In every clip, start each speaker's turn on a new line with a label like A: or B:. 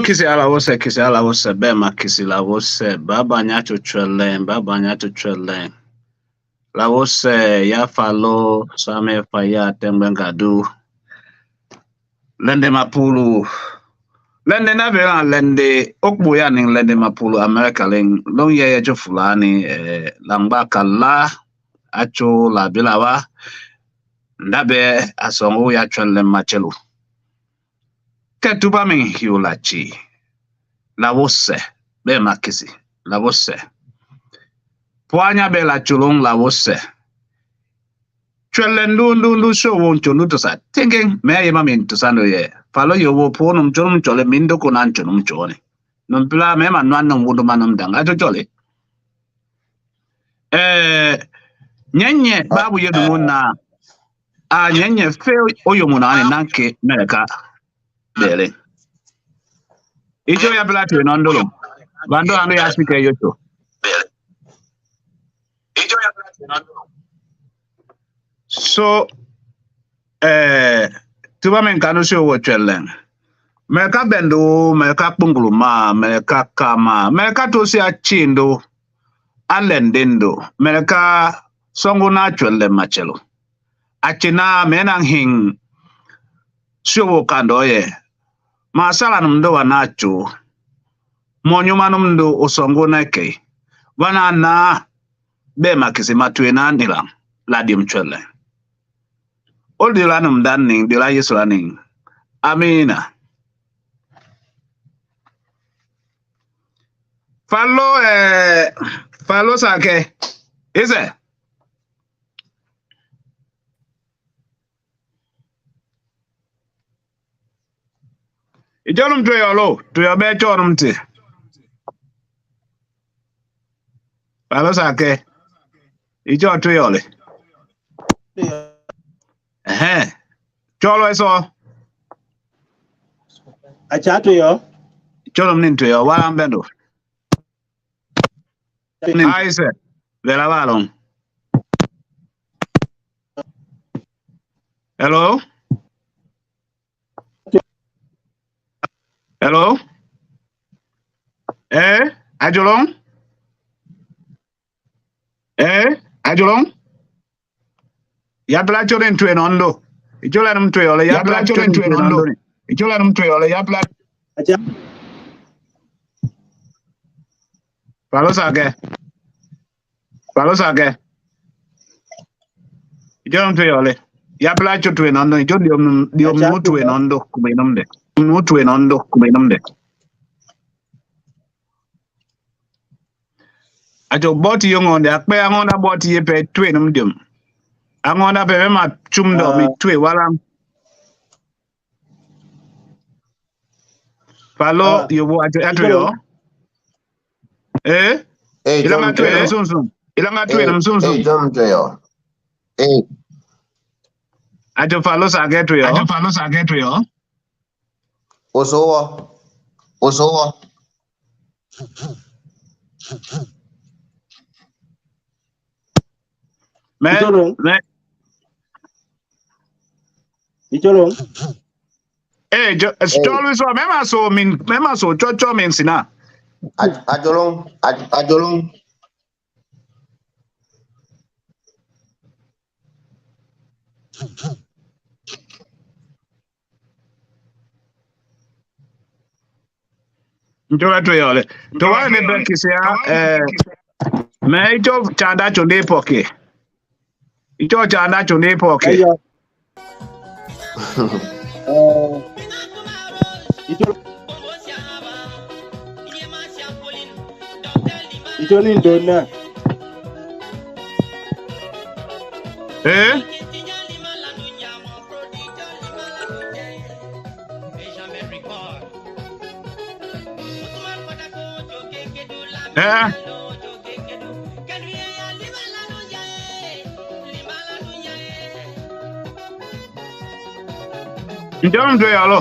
A: Kissi ala wose bema Kissi la wose baba nyacho trelen la wose ya falo same faya tembengadu lende mapulu lende na vera lende okbo ya ning lende mapulu America ling long ye jo fulani lamba kala acho la bilawa ndabe asongo ya trelen machelu ketuba min hiulachi la wose bema Kissi la wose Puanya bela chulong la wose. Chwelen lu show won chunu to sa. Thinking me yema min to sando ye. Follow yo wo ponum chulum chole mindo kunan chunum chone. Num pla me man wan num wudu manum dang ato chole. Nyenye babu yedu muna. Nyenye feo oyo muna ane nanke mereka bele. Ijo ya pla tuwe nondolo. Bando ando ya speaker yoto. So, tuba men kanu si owo chwelen. Meka bendo, meka punguluma, meka kama, meka tosi achindo, alendendo, meka songo na chwelen machelo. Achina menang hing si owo kando ye. Masala numdo wanacho, monyuma numdo osongo neke. Wana na bema Kissi matwe na nilang la dim chwelen. All the lanum danning, the layes running. Amina. Follow sake. Is it? Ijonum to your low, to your bed chonum tea. Follow sake. Ijo to your Cholo eso.
B: Achato yo.
A: Cholo mninto yo. Wala mbendo. Aise. Vela balon. Hello? Hello? Ajolong? Ajolong? Yapla cholen tuen ondo. Ichola num tuole yapla cholen tuen ondo. Ichola num tuole yapla.
B: Acha.
A: Palo sake. Ichola num tuole. Yapla cho tuen ondo. Icho diom mu tuen ondo kumenumde. Mu tuen ondo kumenumde. Acho boti yongonde akpe angonda boti yepe tuen diom. Angonda pe ma chumdo mi tue walam. Palo yobo ato yo. Ilanga tue nam sumsum. Ilanga tue nam sumsum.
C: John Joyo.
A: Ato palo sake to yo.
C: Osowa.
B: Icholong.
A: Cholo so mema so chocho min sina.
C: Ajolong.
A: Njola to yole. To wa ne be Kissi me icho chanda chonde poke. Icho chanda chonde poke.
B: Icholin dona.
A: Njom do yalo.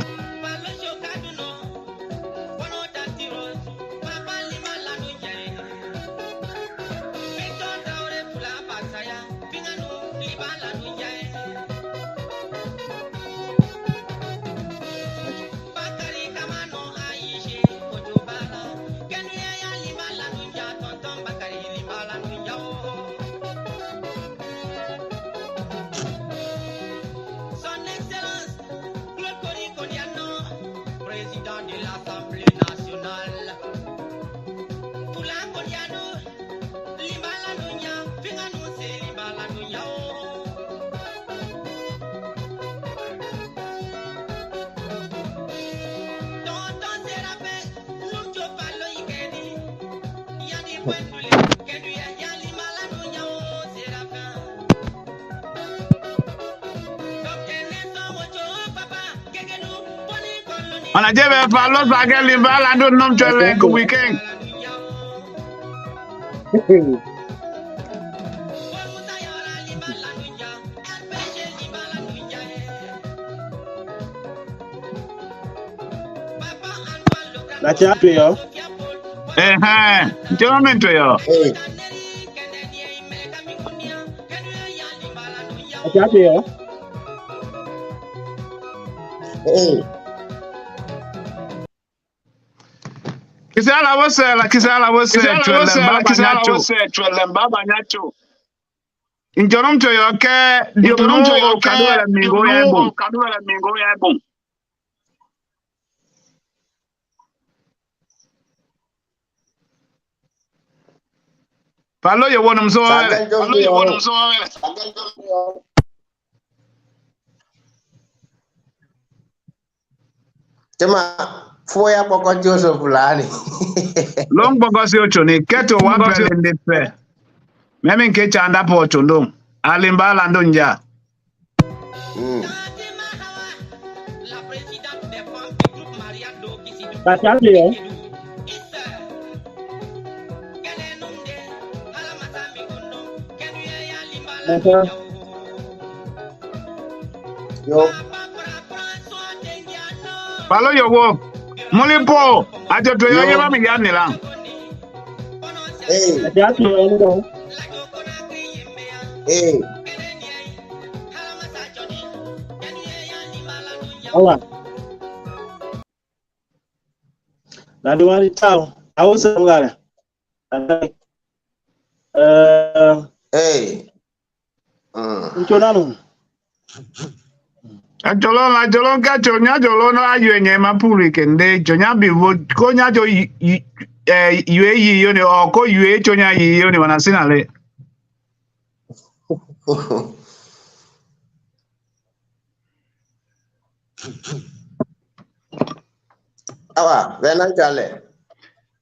A: Ana jebe falo sake limbala ndo nom chwelen ku weekend.
B: La chatu yo.
A: Njoro mento yo.
B: La chatu yo.
A: Kisala wose chwelen baba nyacho. Njoro mto yo ke diomno kadwala mingo ya bon. Falo yo wonum so.
C: Cuma foya boko Joseph fulani.
A: Long bogosi ochoni keto wapele ndipe. Memi nke chanda po chondong. Alimbala ndo nja.
B: La chatu yo.
C: Yo.
A: Falo yo wo. Mulipo. Ajo to yo yeba mi yani lang.
B: La chatu yo ndo. Awa. Na diwani tao. Awusa ngara. Nchonano.
A: Ajolo ka chonya jolo no ayo nye mapuri kende chonya bivo ko nya jo yue yi yo ne o ko yue chonya yi yo ne wanasina le.
C: Awa, venan chale.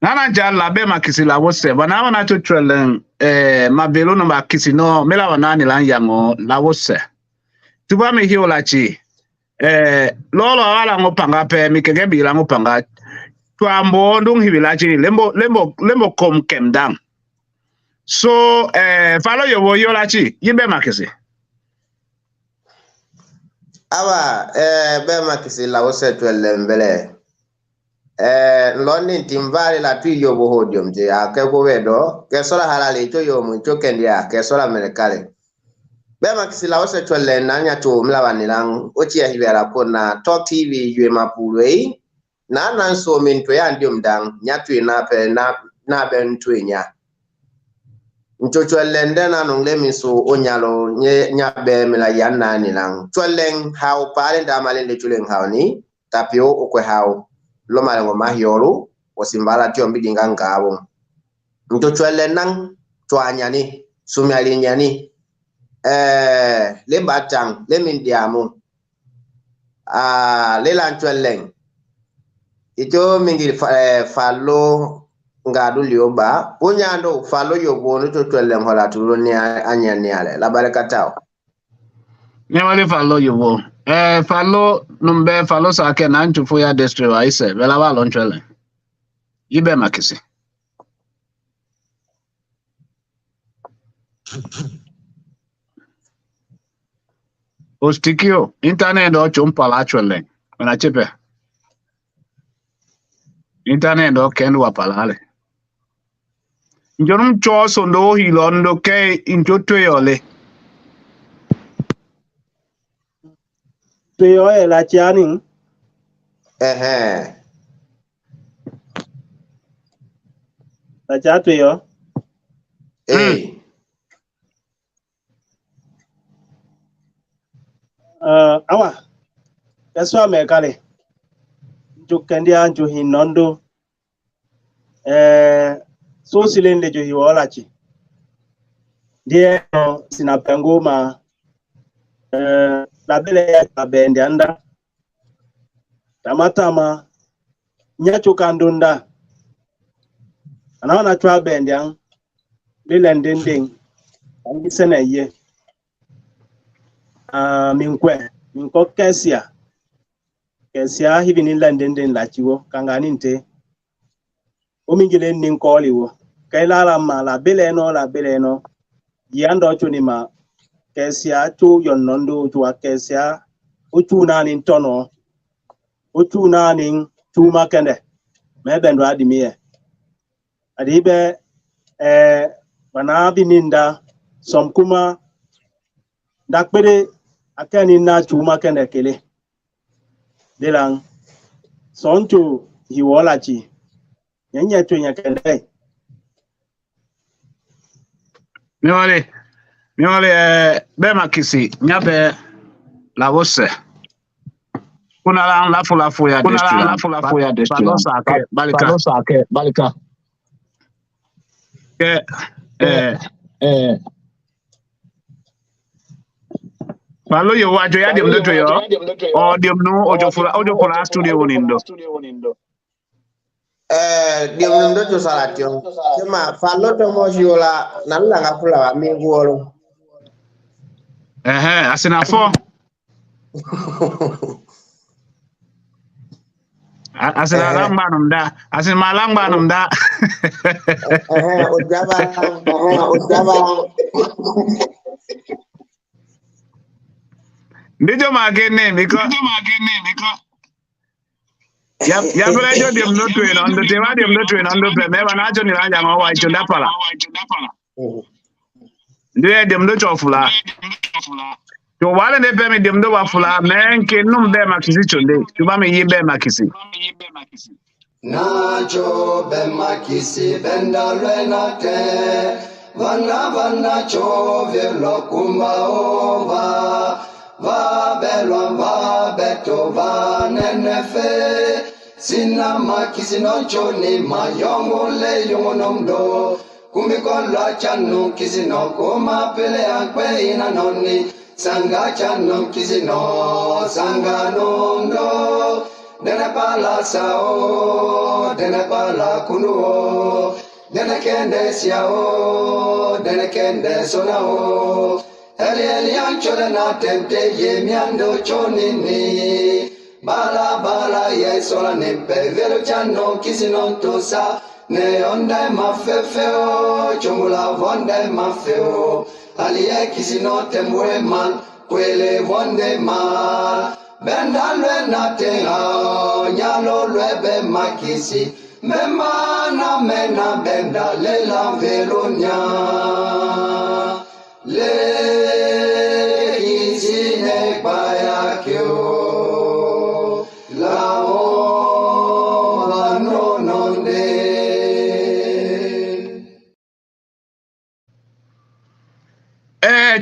A: Nana jala be makisi la wose bana wana to trelen mabelo no makisi no mela wana ni lan yango la wose. Tuba me hiyo la chi. Lolo wala ngopanga pe mikege bila ngopanga. Tuambo ndung hibila chi lembo kom kem dang. So falo yo wo yo la chi yibe makisi.
C: Awa, be makisi la wose twele mbele. London timbali la tu yo bo hodium je akego wedo ke sola halale to yo mu to kendia ke sola melekale. Be makisi la wose twele nanya to mlawani lang ochi ya hibera kona Talk TV yue mapulwe na nanso minto ya ndiom dang nyatu na pe na bentu nya nchochwele ndena nongle miso onyalo nyabe mila yanna ni lang tweleng how pare ndamale de tweleng how ni tapio okwe how loma ngo mahiolu wasimbala tio mbidinga ngabo nchochwele nang twanya ni sumyali nyani le batang le mindiamu le lanchweleng ito mingi falo ngadu lioba punyando falo yobono to tweleng hola tuloni anyani ale la barakatao
A: Nyamale falo yo wo. Falo numbe falo sake na nchufu ya district wa ise bela wa lonchwele. Yibe makisi. Ostikio internet do chumpala chwele. Wana chepe. Internet do kendu wa palale. Njorum cho sondo hilondo ke into tuyole.
B: Tuyo la chani. La chatu yo. Awa. Keswa mekale. Jukendia njuhi nondo. So silende juhi walachi. Die sinapengo ma labele ya kabende anda. Tamatama nyacho kandunda. Ana twa bend yang de landing ding. Ang sene ye. Min ko Kissi. Kissi hivi ni landing ding la chiwo kangani nte. Omingile nin koli wo. Kai la bele no. Yando chuni ma Kissi tu yon nondo tu Kissi uchu na nin tono. Uchu na nin tu makende. Me bendo adimie. Adibe wana bininda somkuma dakpere akani na chuma kende kele delang sontu hiwolachi nyanya tu nyakende
A: miwale bema Kissi nyabe la wose kuna la lafu ya destiny balika Palo yo wajo ya dem doto yo o dem no ojo fula studio wonindo
C: dem no doto salatio kema fallo to mo jola nan la nga fula mi golo
A: asina fo asina langbanum da asina langbanum da
C: ojaba
A: Ndijo magene miko ya bula jo dem no train on the tema dem no train on the pe me bana jo ni lanja ma wa icho ndapala ndiye dem no chofula to wale ne pe me dem do wa fula men ke num be makisi chonde to ba me yibe makisi
D: Nacho be makisi benda renate vana cho velo kumba ova va beto va nenefe sina makisi no choni mayongo le yongonomdo kumikola chanu kisi no koma pele akwe ina noni sanga chanu kisi no sanga nondo dene pala sao dene pala kunuo dene kende siao dene kende sonao eli anchole na tente ye miando chonini bala ye sola ne velo chano kisino tosa ne onda mafefeo chomula vonde mafeo aliye kisino temwe man kwele vonde mal bendalwe na tenga nyalo lwebe makisi memana mena benda lela velonya le kisine paya kyo la o no nonde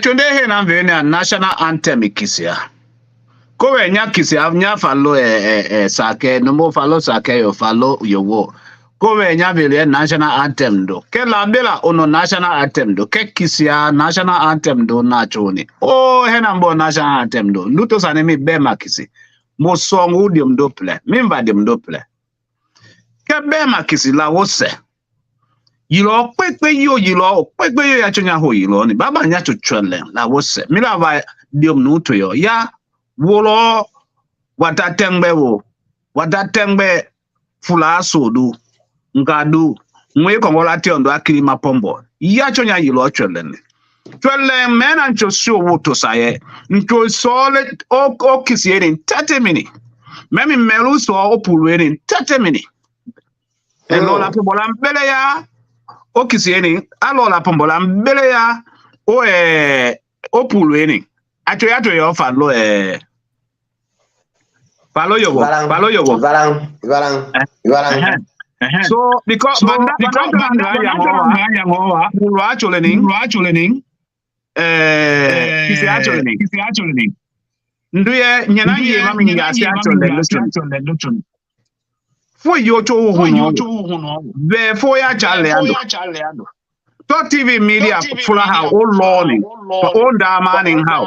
A: chonde he na vene national anthem Kissi kowe nya Kissi nya follow sake no mo follow sake yo follow yo wo kowe nya vele national anthem do ke la bela ono national anthem do ke Kissi national anthem do na choni he na mbo national anthem do luto sane mi be Kissi mo song u dem do play mimba dem do play ke be Kissi la wo se yilo pepe yo ya chonya ho yilo ni baba nya chuchwele la wo se mi la va dem no to yo ya wolo watatengbe fula sodu ngadu nwe kongola tiondo akiri mapombo ya chonya yilo chwelene chwele mena ncho sio woto saye ncho sole o Kissi in 30 minutes memi melu so opulu in 30 minutes elo la pombola mbele ya o Kissi in alo la pombola mbele ya opulu in acho yo falo Palo yogo. So because banda yangoa actually Kissi actually nduye nyana ye mami ngasi actually luchun fo yo cho huno be fo ya chale ando to TV media fula ha o loni to on da manning how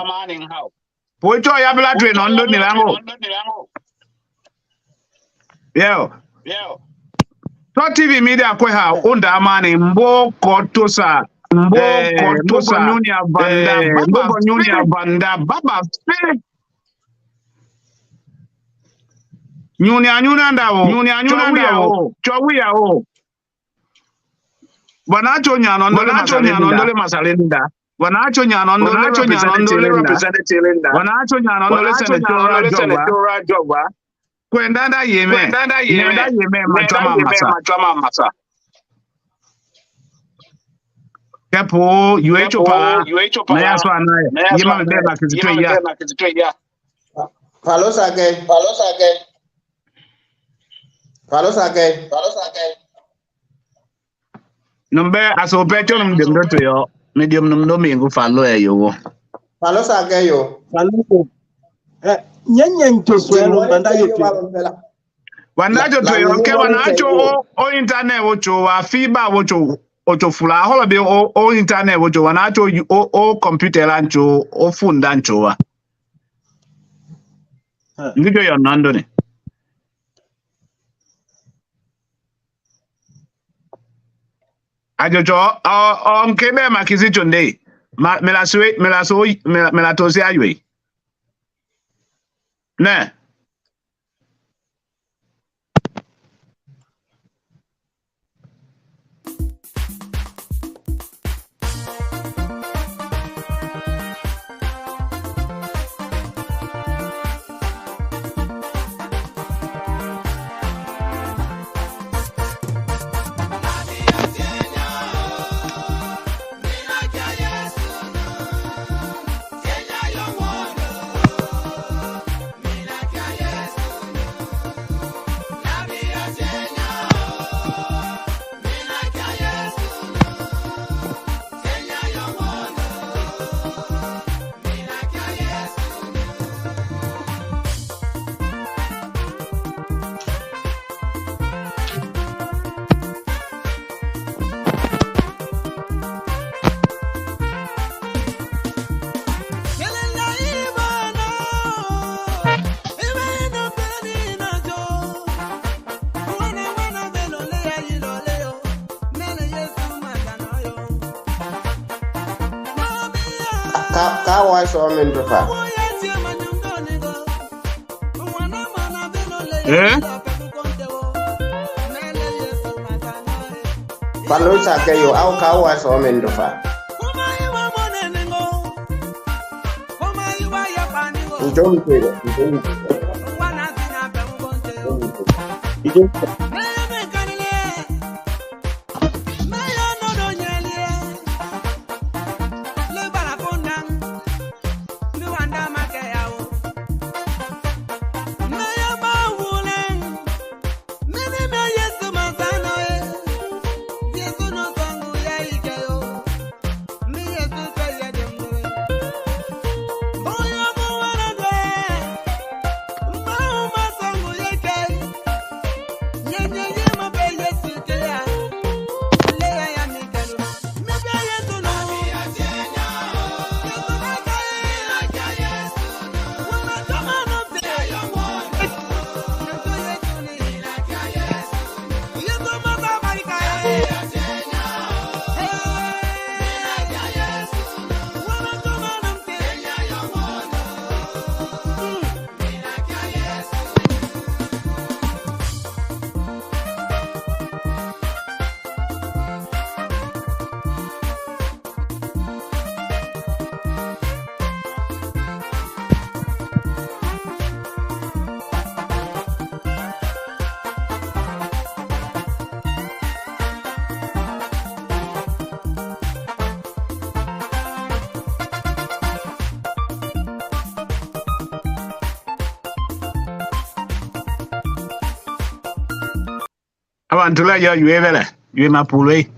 A: po cho ya bla train on ni lango Yo. TV media kwe ha onda amani mbo kotosa nyunya banda baba fe nyunya ndawo chowiya o wanacho nyano ndole masalinda wanacho nyano ndole representative wanacho nyano ndole senatorial job kwenda yeme machama masa kepo UHO para na yaso anaye yema mbeba kizitwe ya
C: Falosa ke
A: numbe aso pecho ndem doto yo medium numdo mingu falo yo
C: Falosa ke yo
B: nyenyen to swelo banda yetu
A: wanacho to yo ke wanacho o internet wocho wa fiber wocho fula holo be o internet wocho wanacho o computer lancho o phone dancho wa ndicho yo nando ne ajojo o nkebe makizicho ndei melatosi aywe ne
C: Kawa so mendofa Falosa ke yo au kawa so mendofa Abantula yo yuevele yue mapulwe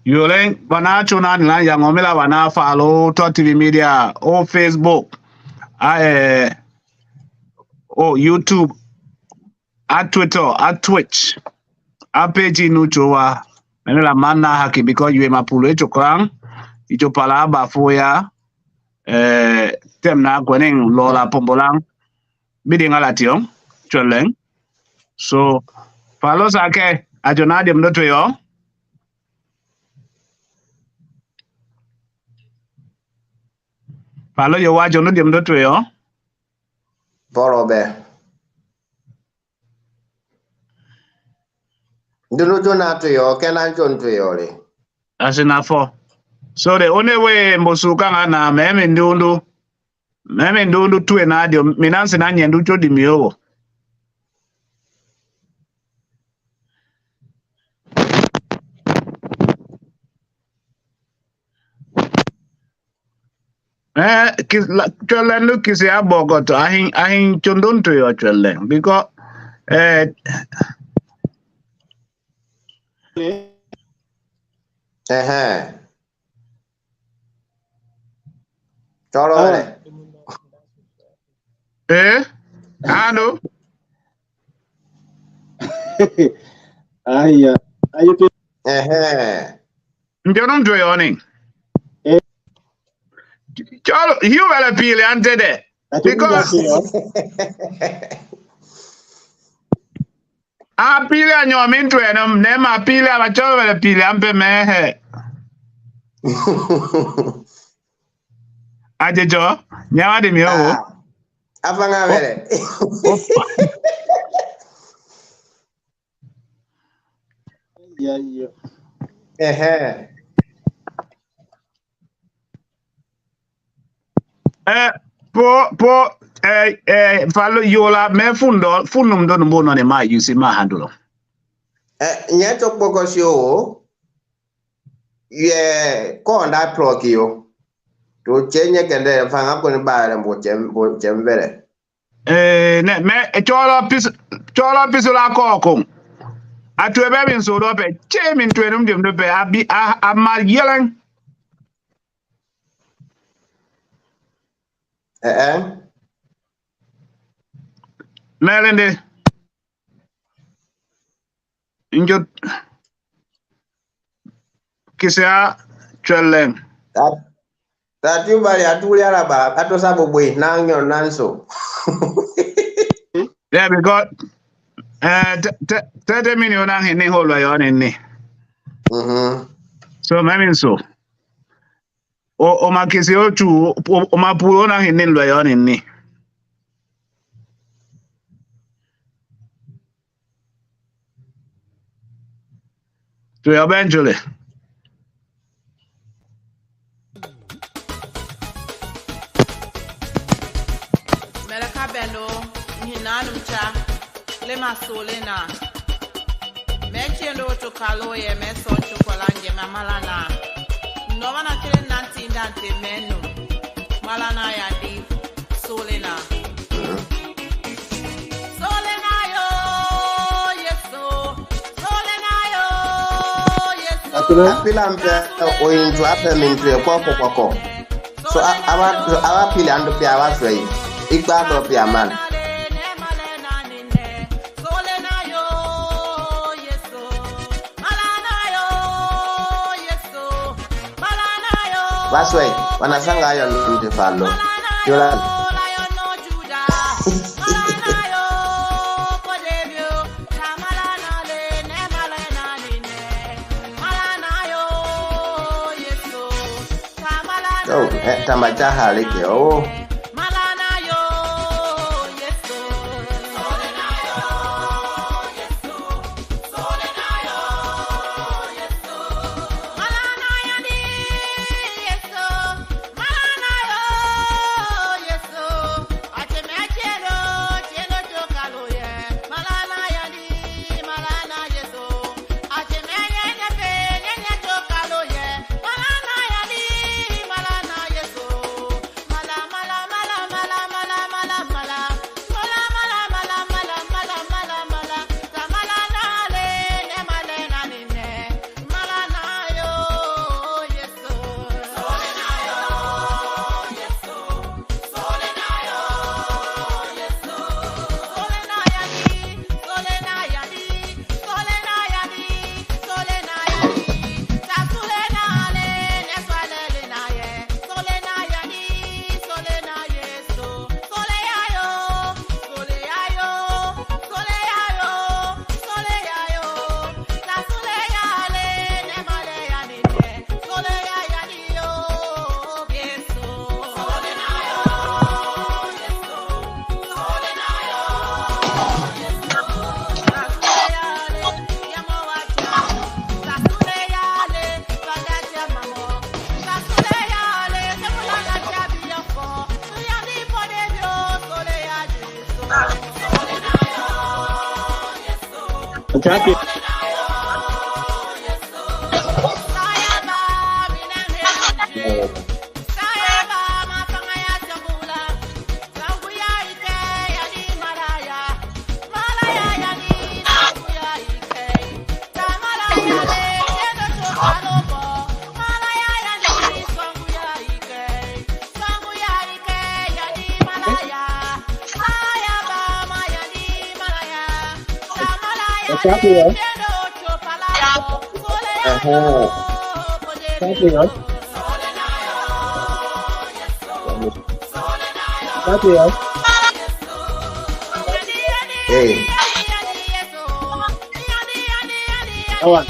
C: yulen wanacho na ya ngomela wana follow TV media o Facebook o YouTube a Twitter a Twitch a page nuchowa menela mana haki because yue mapulwe chokran icho palaba foya temna gweneng lola pombolang bidinga lation choleng so Falosa ke
A: Ajo na dem do to yo. Palo yo wajo no dem do to yo.
C: Boro be. Ndulu jona to yo kenan jon to yo le.
A: Asina fo. So the only way mbosuka na meme ndundu tuwe na adio minansi na nyendu chodi miyogo. Chwelen lu kisi abogoto ahin chondon to yo chwelen because
C: Choro vele.
A: Ano?
B: Aya. Ayo.
A: Njonon to yo ni. Cholo, you wele pili ante de. Because a pili anyo mintu enam nema pili ama cholo wele pili ampe mehe. Ajejo, nyawa di miyogo.
C: Apa nga vele?
B: Yeah.
A: Follow yola me fundum don mbono ne ma yusi ma handulo.
C: Nyeto poko sio ye ko nda proki yo. To chenye kende fanga ko ni ba mbo chem vele.
A: Ne me chola piso la ko. Atwe be bin so do pe chemin twenum dem do pe abi a ma yelen. Melende. Injo kisia chwelen.
C: That you bari atuli araba ato sabo boy nanyo nanso.
A: Yeah, because 30 million ang hindi holo yon inni. So memin so. O makisi o chu o mapulo nang hindi lo yon inni. So eventually.
E: Mereka bendo hinanum cha lema solena. Mechendo to kaloye meso chokolange mamalana. No wana kile nanti ndante menu. Malana ya di solena. Solena yo yeso. Solena yo yeso.
C: Apila mpe oinju ape mintu kwako. So awa pili ando pia waswei. Ikba do pia man. Waswei wanasanga hayo ndio falo. Yola. Oh, tamacha halike oh.
E: Mala
B: Chapi. Chapi ya. Chapi ya. Chapi ya.
C: Hey.
B: Awan.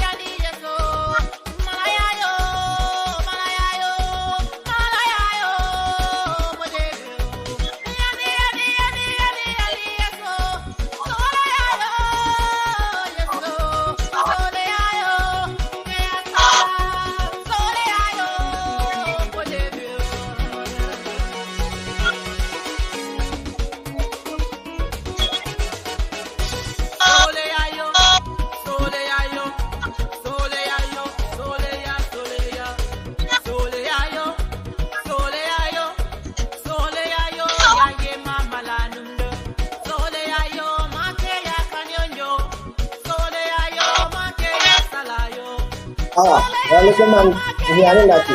C: Wala man hiyari lati.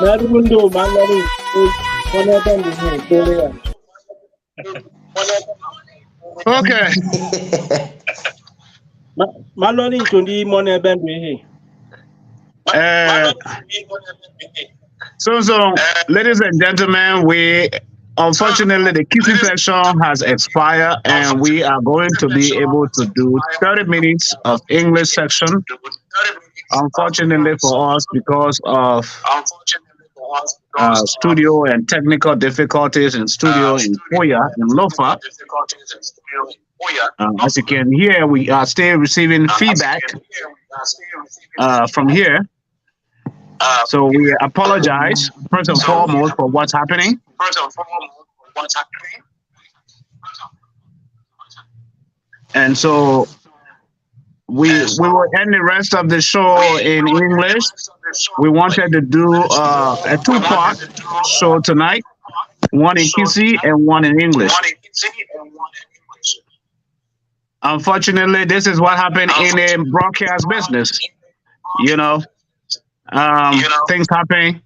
B: Nari mundo mangari. Kono tangu dole ya.
A: Okay.
B: Maloni tundi mone bendu he.
A: So, ladies and gentlemen, unfortunately, the Kissi session has expired, and we are going to be able to do 30 minutes of English section. Unfortunately for us, because of studio and technical difficulties in studio in Foya, in Lofa. As you can hear, we are still receiving feedback from here. So we apologize first and foremost for what's happening. And so we will end the rest of the show in English. We wanted to do a two-part show tonight, one in Kissi and one in English. Unfortunately, this is what happened in a broadcast business. Things happen,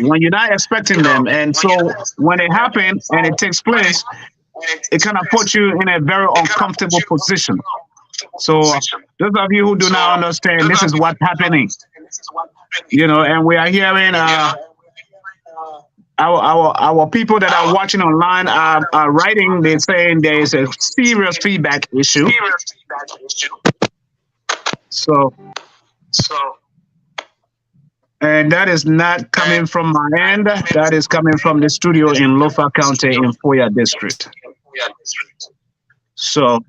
A: when you're not expecting them. And so when it happens and it takes place, it kind of puts you in a very uncomfortable position. So those of you who do not understand, this is what's happening. And we are hearing our people that are watching online are writing. They're saying there is a serious feedback issue. And that is not coming from my end. That is coming from the studio in Lofa County in Foya District. So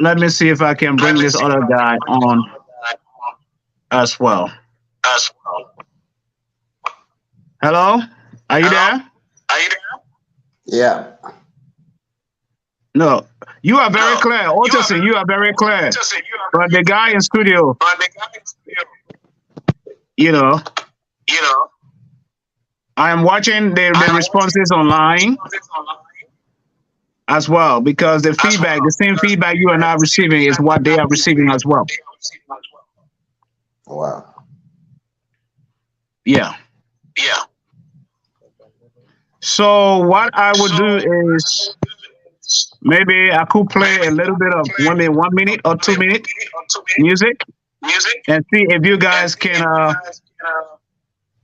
A: let me see if I can bring this other guy on as well. Hello? Are you there?
C: Yeah.
A: No. You are very clear. Otterson, you are very clear. But the guy in studio, I am watching the responses online as well, because the feedback, the same feedback you are now receiving is what they are receiving as well.
C: Wow.
A: Yeah. So what I would do is, maybe I could play a little bit of 1 minute or 2 minute music and see if you guys can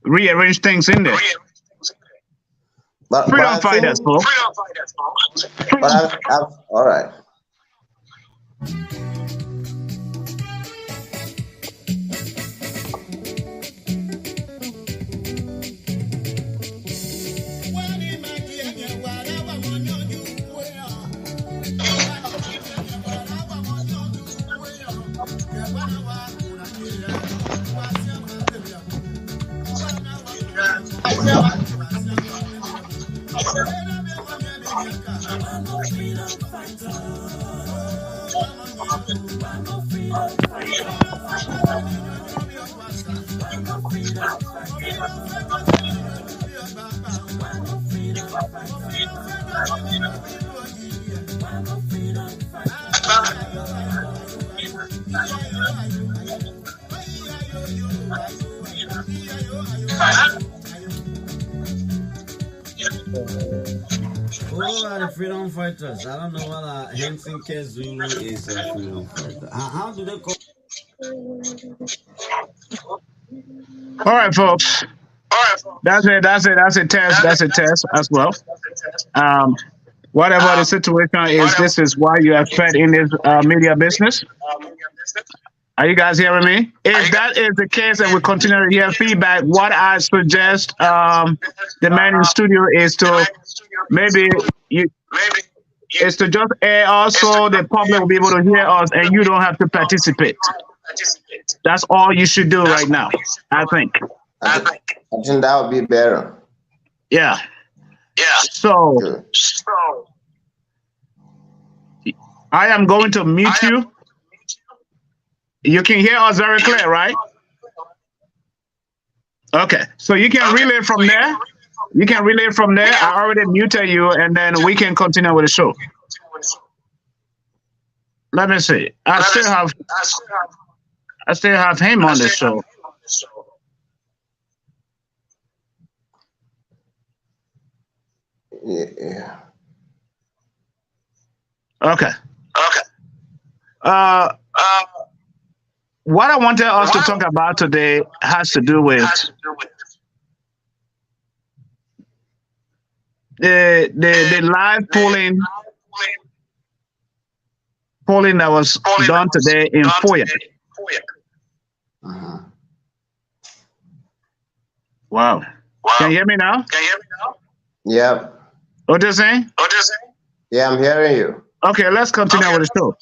A: rearrange things in there. Freedom fighters, folks.
C: All right.
F: Who are the freedom fighters? I don't know what Henson Zulu is a freedom fighter. How do they call?
A: All right, folks. That's it. That's a test. That's a test as well. Whatever the situation is, this is why you are fed in this media business. Are you guys hearing me? If that is the case and we continue to hear feedback, what I suggest the man in studio is to maybe is to just air us so the public will be able to hear us and you don't have to participate. That's all you should do right now, I think.
C: I think that would be better.
A: Yeah. So I am going to mute you. You can hear us very clear, right? Okay. So you can relay from there. You can relay from there. I already muted you, and then we can continue with the show. Let me see. I still have him on the show.
C: Yeah.
A: Okay. What I wanted us to talk about today has to do with the live polling that was done today in Foya. Wow. Can you hear me now?
C: Yeah.
A: What are you saying?
C: Yeah, I'm hearing you.
A: Okay, let's continue with the show.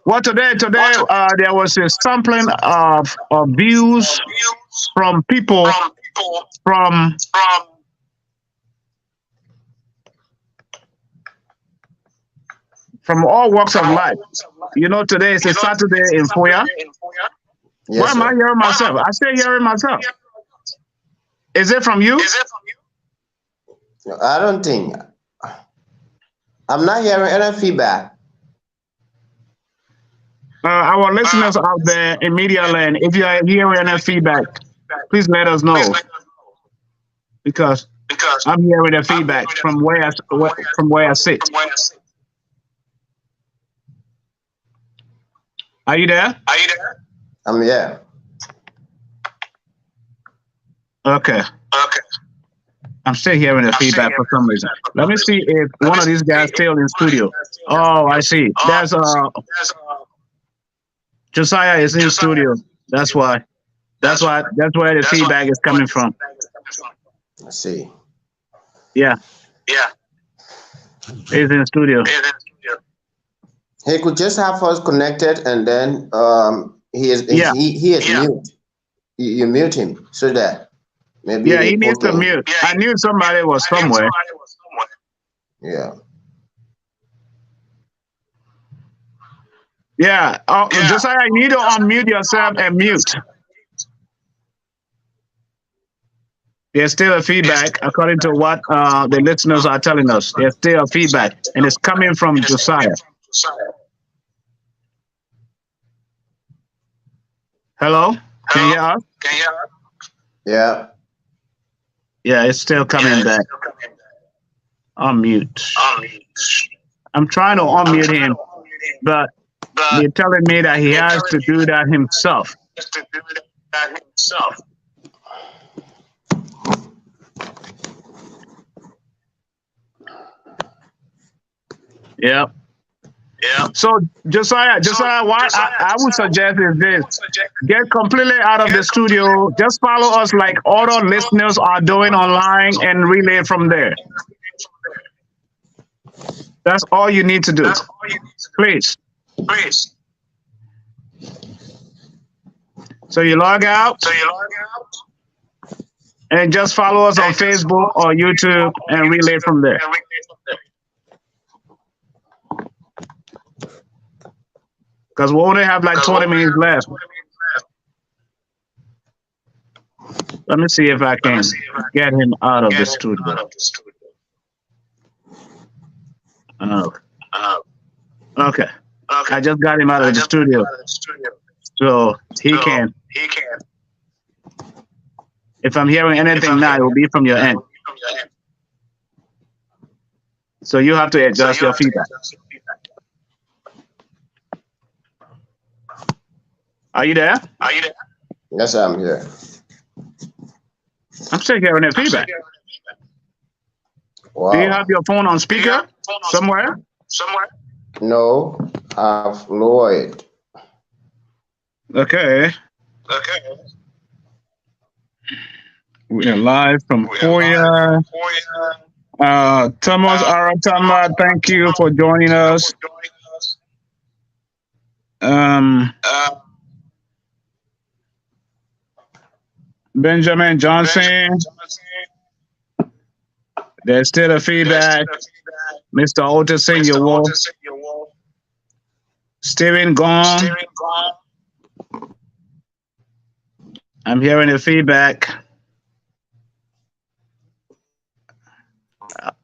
A: Well, today there was a sampling of views from people from all walks of life. You know, today is a Saturday in Foya.
C: Yes,
A: Why am I hearing myself? I still hearing myself. Is it from you?
C: I don't think. I'm not hearing any feedback.
A: Our listeners out there in Media Land, if you are hearing any feedback, please let us know. Because I'm hearing the feedback from where I sit. Are you there?
C: I'm here.
A: Okay. I'm still hearing the feedback for some reason. Let me see if one of these guys still in studio. Oh, I see. There's Josiah is in studio. That's why. That's where the feedback is coming from.
C: I see.
A: Yeah. He's in studio.
C: He could just have us connected, and then he is mute. You mute him so that maybe.
A: Yeah, he needs to mute. I knew somebody was somewhere.
C: Yeah.
A: Yeah. Josiah, you need to unmute yourself and mute. There's still a feedback, according to what the listeners are telling us. There's still a feedback, and it's coming from Josiah. Hello? Can you hear us?
C: Yeah.
A: Yeah, it's still coming back. Unmute. I'm trying to unmute him, but they're telling me that he has to do that himself. Yep. So Josiah, what I would suggest is this: get completely out of the studio. Just follow us like other listeners are doing online and relay from there. That's all you need to do. Please. So you log out and just follow us on Facebook or YouTube and relay from there. because we only have like 20 minutes left. Let me see if I can get him out of the studio. Okay. I just got him out of the studio. So he can. If I'm hearing anything now, it will be from your end. So you have to adjust your feedback. Are you there?
C: Yes, I'm here.
A: I'm still hearing the feedback.
C: Wow.
A: Do you have your phone on speaker somewhere?
C: No, I've lowered.
A: Okay. We are live from Korea. Thomas Aratama, thank you for joining us. Benjamin Johnson. There's still a feedback. Mr. Otis Senior. Steven Gong. I'm hearing the feedback.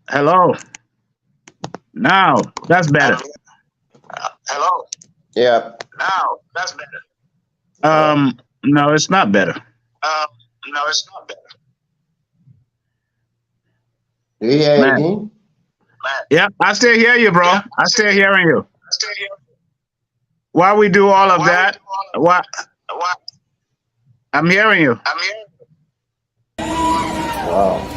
A: Hello. Now that's better.
C: Yeah.
A: No, it's not better.
C: Do you hear
A: Man.
C: anything?
A: Yeah, I still hear you, bro. I still hearing you. While we do all of that, what? I'm hearing you.
C: Wow.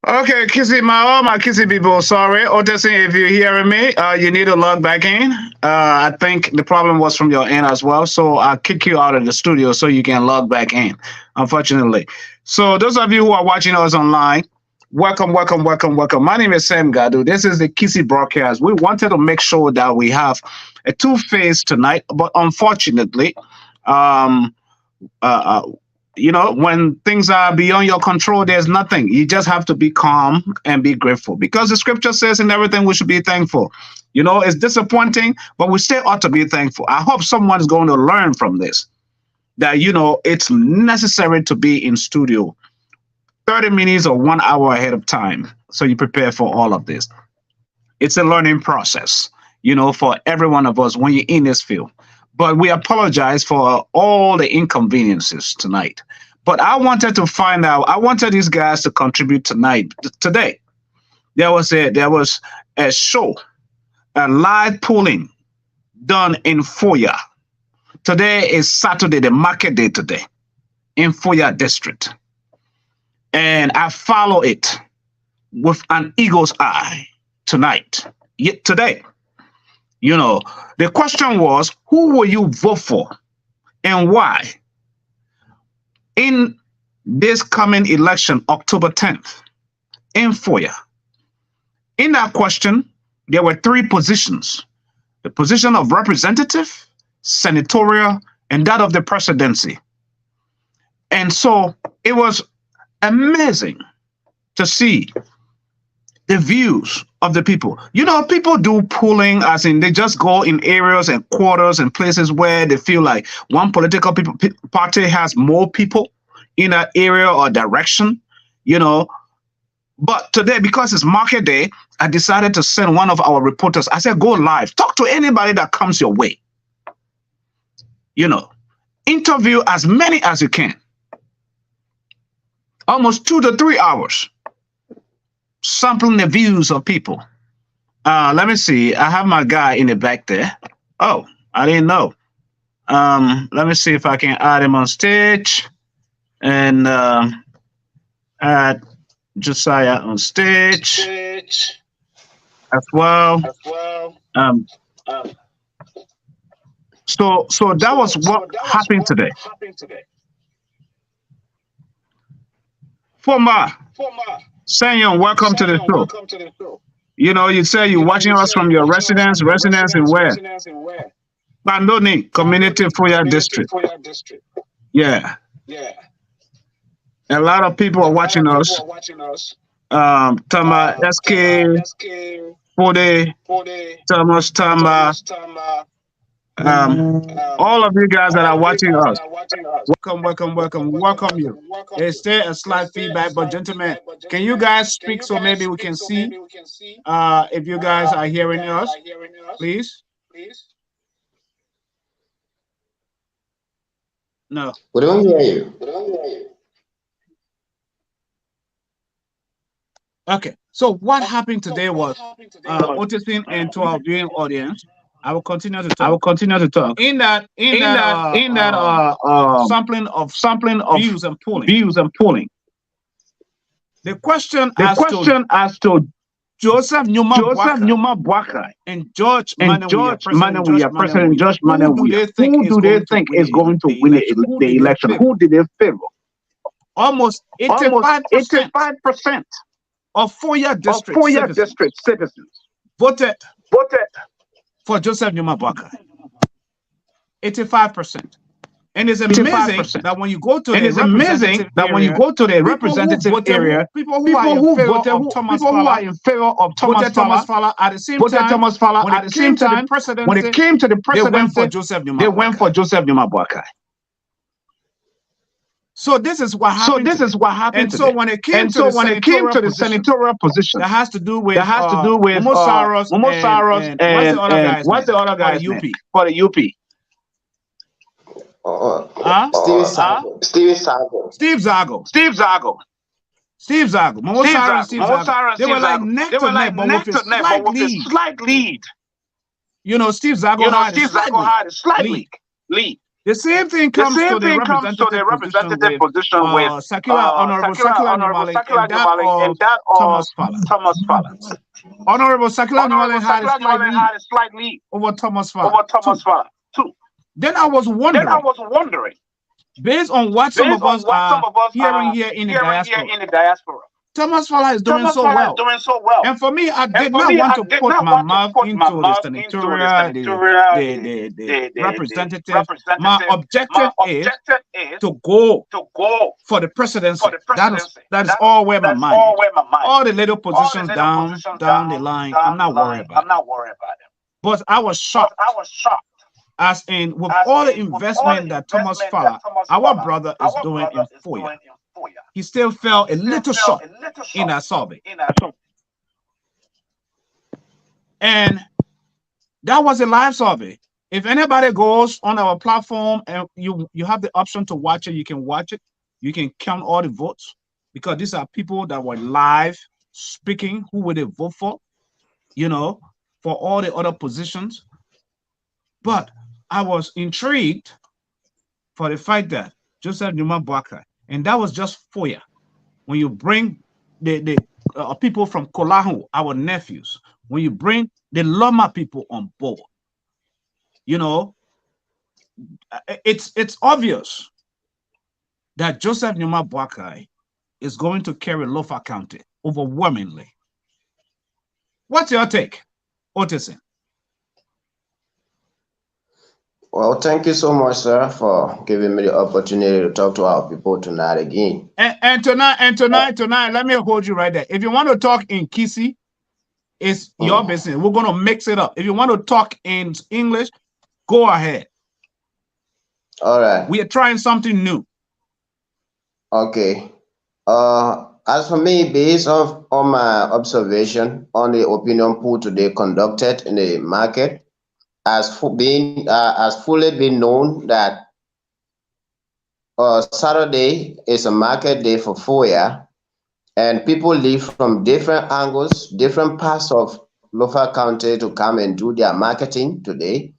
A: Okay, Kissi, all my Kissi people, sorry. Otis, if you're hearing me, you need to log back in. I think the problem was from your end as well, so I'll kick you out of the studio so you can log back in, unfortunately. So those of you who are watching us online, welcome. My name is Sam Gadu. This is the Kissi broadcast. We wanted to make sure that we have a two-phase tonight, but unfortunately, when things are beyond your control, there's nothing. You just have to be calm and be grateful, because the scripture says in everything we should be thankful. It's disappointing, but we still ought to be thankful. I hope someone's going to learn from this, that, it's necessary to be in studio 30 minutes or 1 hour ahead of time, so you prepare for all of this. It's a learning process, for every one of us when you're in this field. But we apologize for all the inconveniences tonight. But I wanted to find out, I wanted these guys to contribute today. There was a show, a live polling done in Foya. Today is Saturday, the market day today, in Foya district. And I follow it with an eagle's eye tonight, today. The question was, who will you vote for and why in this coming election, October 10th, in Foya? In that question, there were three positions: the position of representative, senatorial, and that of the presidency. And so it was amazing to see the views of the people. You know, people do polling, as in they just go in areas and quarters and places where they feel like one political party has more people in that area or direction, you know. But today, because it's market day, I decided to send one of our reporters. I said, go live, talk to anybody that comes your way. You know, interview as many as you can. Almost 2 to 3 hours. Sampling the views of people. Let me see. I have my guy in the back there. Oh, I didn't know. Let me see if I can add him on stage. And add Josiah on stage as well. So that was what happened today. Former Senyon, welcome to the show. You know, you say you're watching us from your residence in where? Bandoni Community Foya District. Yeah. A lot of people are watching us. Tama SK, Fode, Thomas Tama, all of you guys that are watching us. Welcome you. There's still a slight feedback, but gentlemen, can you guys speak so maybe we can see if you guys are hearing us, please? No.
C: We don't hear you.
A: Okay, so what happened today was Otisin and to our viewing audience. I will continue to talk. In that sampling of views and polling. The question as to Joseph Numa Bwaka and George Manawiya, President George Manawiya, who do they think is going to win the election? Who did they favor? Almost 85% of Foya district citizens voted for Joseph Numa Bwaka. 85%. And it's amazing that when you go to the representative area, people who are in favor of Thomas Fala at the same time, when it came to the presidency, they went for Joseph Numa Bwaka. So this is what happened. And so when it came to the senatorial position, that has to do with Momo Saros and what's the other guy's name for the UP? Steve Zago. Momo Saros, Steve Zago. They were like neck to neck, but with a slight lead. You know, Steve Zago had a slight lead. The same thing comes to the representative position with Honorable Sakila Numale and that of Thomas Fala. Honorable Sakila Numale had a slight lead over Thomas Fala too. Then I was wondering, based on what some of us are hearing here in the diaspora, Thomas Fala is doing so well. And for me, I did not want to put my mouth into the senatorial, the representative. My objective is to go for the presidency. That is all where my mind is. All the little positions down the line, I'm not worried about it. But I was shocked. As in, with all the investment that Thomas Fala, our brother, is doing in Foya, he still fell a little short in that survey. And that was a live survey. If anybody goes on our platform and you have the option to watch it, you can watch it. You can count all the votes, because these are people that were live speaking who would they vote for, you know, for all the other positions. But I was intrigued for the fact that Joseph Numa Bwaka, and that was just Foya. When you bring the people from Kolahu, our nephews, when you bring the Loma people on board, you know, it's obvious that Joseph Numa Bwaka is going to carry Lofa County overwhelmingly. What's your take, Otisin?
C: Well, thank you so much, sir, for giving me the opportunity to talk to our people tonight again.
A: And tonight, let me hold you right there. If you want to talk in Kissi, it's your business. We're gonna mix it up. If you want to talk in English, go ahead.
C: All right.
A: We are trying something new.
C: Okay. As for me, based on my observation on the opinion poll today conducted in the market, as fully been known that Saturday is a market day for Foya, and people live from different angles, different parts of Lofa County to come and do their marketing today.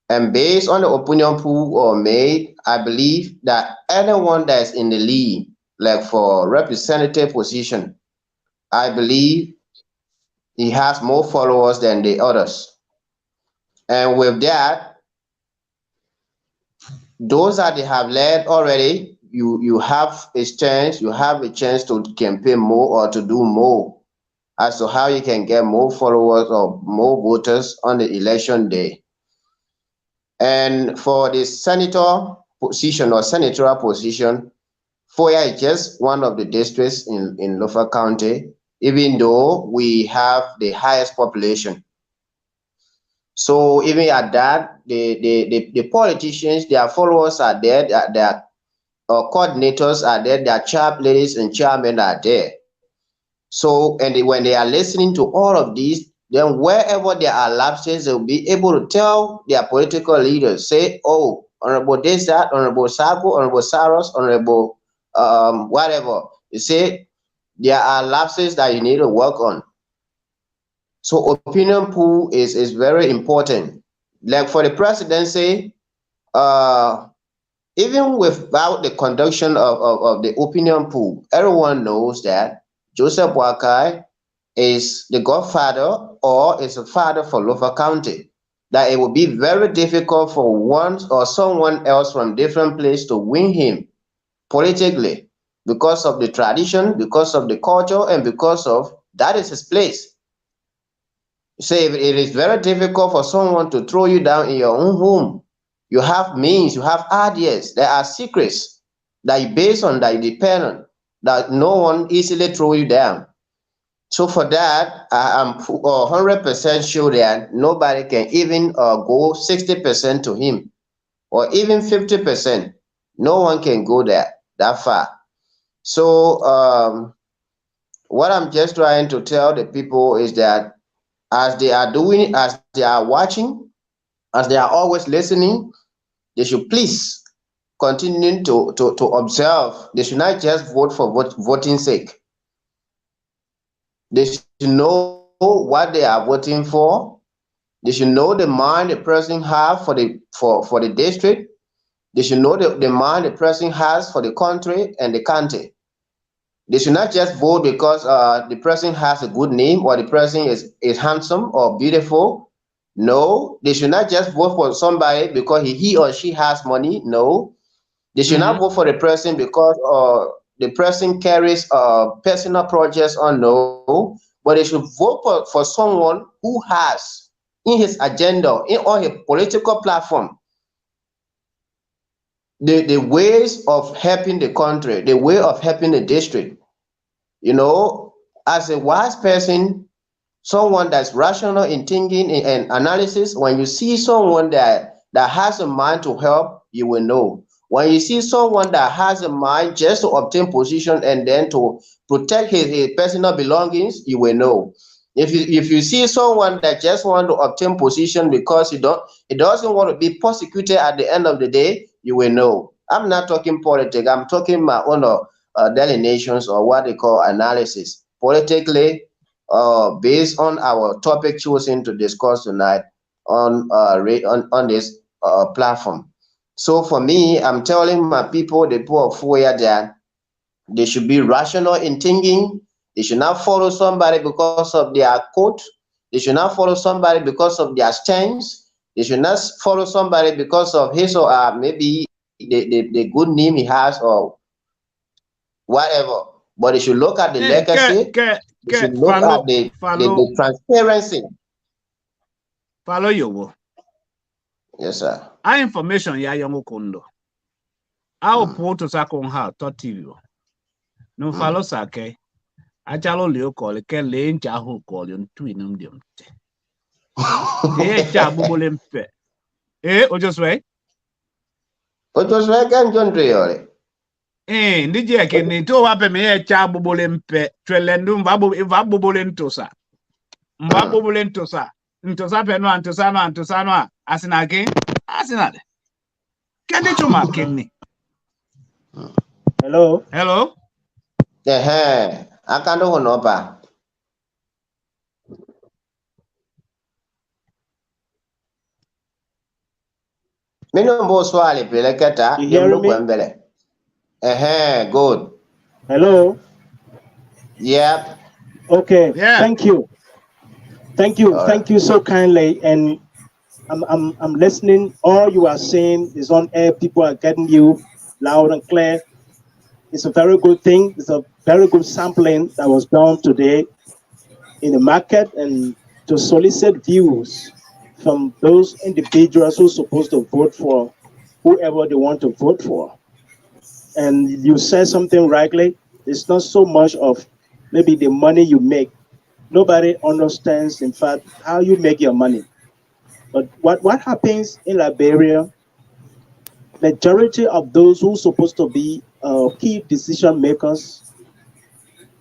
C: And based on the opinion poll made, I believe that anyone that is in the lead, like for representative position, I believe he has more followers than the others. And with that, those that they have led already, you have a chance to campaign more or to do more as to how you can get more followers or more voters on the election day. And for the senator position or senatorial position, Foya is just one of the districts in Lofa County, even though we have the highest population. So even at that, the politicians, their followers are there, their coordinators are there, their chair ladies and chairmen are there. So, and when they are listening to all of these, then wherever there are lapses, they'll be able to tell their political leaders, say, oh, Honorable this, that, Honorable Sako, Honorable Saros, Honorable whatever. You say there are lapses that you need to work on. So opinion pool is very important. Like for the presidency, even without the conduction of the opinion pool, everyone knows that Joseph Boakai is the godfather or is a father for Lofa County. That it will be very difficult for one or someone else from different place to win him politically because of the tradition, because of the culture, and because of that is his place. Say it is very difficult for someone to throw you down in your own home. You have means, you have ideas, there are secrets that you base on, that you depend on, that no one easily throw you down. So for that, I am 100% sure that nobody can even go 60% to him, or even 50%. No one can go there that far. So what I'm just trying to tell the people is that as they are doing, as they are watching, as they are always listening, they should please continue to observe. They should not just vote for voting sake. They should know what they are voting for. They should know the mind the person have for the district. They should know the mind the person has for the country and the county. They should not just vote because the person has a good name or the person is handsome or beautiful. No, they should not just vote for somebody because he or she has money. No, they should not vote for the person because the person carries personal projects or no, but they should vote for someone who has in his agenda, on his political platform, the ways of helping the country, the way of helping the district. You know, as a wise person, someone that's rational in thinking and analysis, when you see someone that has a mind to help, you will know. When you see someone that has a mind just to obtain position and then to protect his personal belongings, you will know. If you see someone that just want to obtain position because he doesn't want to be prosecuted at the end of the day, you will know. I'm not talking politics. I'm talking my own delineations or what they call analysis. Politically, based on our topic chosen to discuss tonight on this platform. So for me, I'm telling my people, the people of Foya, that they should be rational in thinking. They should not follow somebody because of their coat. They should not follow somebody because of their stance. They should not follow somebody because of his or maybe the good name he has or whatever. But they should look at the legacy. They should look at the transparency.
A: Follow you.
C: Yes, sir.
A: A information ya yongo kondo. A opoto sa kong ha to TV. No follow sake. A chalo leo kole ke le ncha ho kole on twinum dim. Te cha bubolempe. Ojo sway.
C: Ojo sway kan John Triore.
A: Ndije ke ni to wape me cha bubolempe. Twelendum va bubolentosa. Mba bubolentosa. Ntosa penwa ntosa asinake asinade. Kende chuma kenni.
B: Hello.
C: Akando honopa. Mino mbo swali pele keta.
B: You hearing me?
C: Good.
B: Hello.
C: Yep.
B: Okay.
A: Yeah.
B: Thank you. Thank you so kindly. And I'm listening. All you are saying is on air. People are getting you loud and clear. It's a very good thing. It's a very good sampling that was done today in the market and to solicit views from those individuals who are supposed to vote for whoever they want to vote for. And you said something rightly. It's not so much of maybe the money you make. Nobody understands, in fact, how you make your money. But what happens in Liberia, majority of those who are supposed to be key decision makers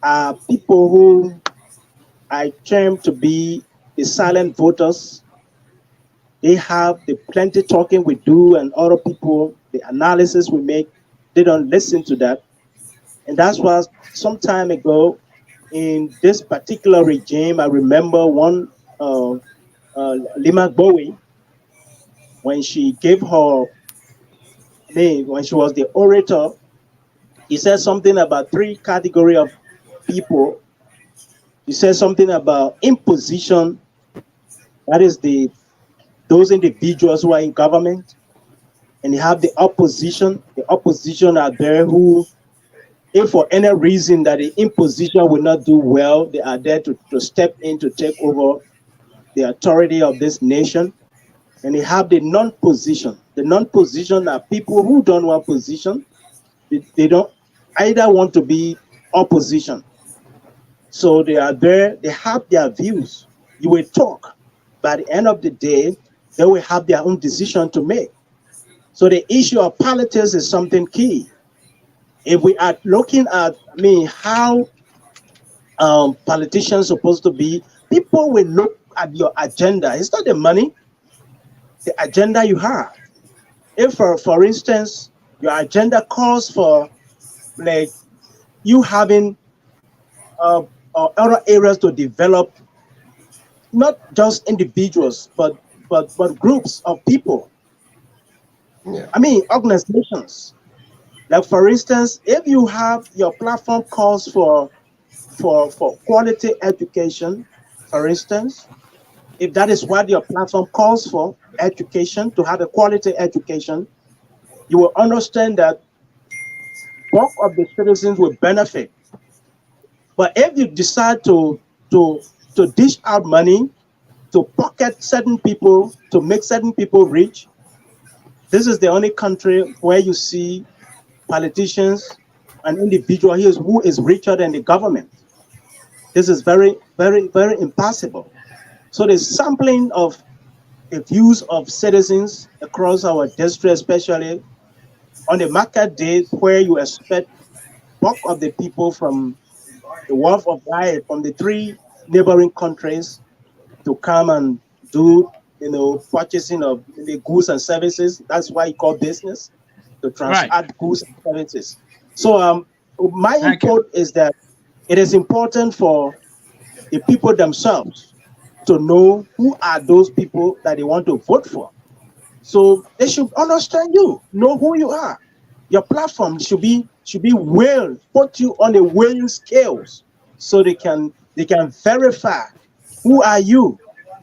B: are people who I term to be the silent voters. They have the plenty talking we do and other people, the analysis we make, they don't listen to that. And that's why some time ago in this particular regime, I remember one Lima Bowie, when she gave her name, when she was the orator, he said something about 3 categories of people. He said something about imposition, that is those individuals who are in government, and you have the opposition. The opposition are there who, if for any reason that the imposition will not do well, they are there to step in to take over the authority of this nation. And you have the non-position. The non-position are people who don't want position. They don't either want to be opposition. So they are there, they have their views. You will talk. By the end of the day, they will have their own decision to make. So the issue of politics is something key. If we are looking at, how politicians supposed to be, people will look at your agenda. It's not the money, the agenda you have. If, for instance, your agenda calls for, like, you having other areas to develop, not just individuals, but groups of people.
C: Yeah.
B: Organizations. Like, for instance, if you have your platform calls for quality education, for instance, if that is what your platform calls for, education, to have a quality education, you will understand that bulk of the citizens will benefit. But if you decide to dish out money, to pocket certain people, to make certain people rich, this is the only country where you see politicians, an individual here who is richer than the government. This is very, very, very impossible. So the sampling of the views of citizens across our district, especially on the market days where you expect bulk of the people from the wealth of life from the 3 neighboring countries to come and do, purchasing of the goods and services. That's why you call business, to transact goods and services. So my input is that it is important for the people themselves to know who are those people that they want to vote for. So they should understand you, know who you are. Your platform should be put you on the weighing scales so they can verify who are you,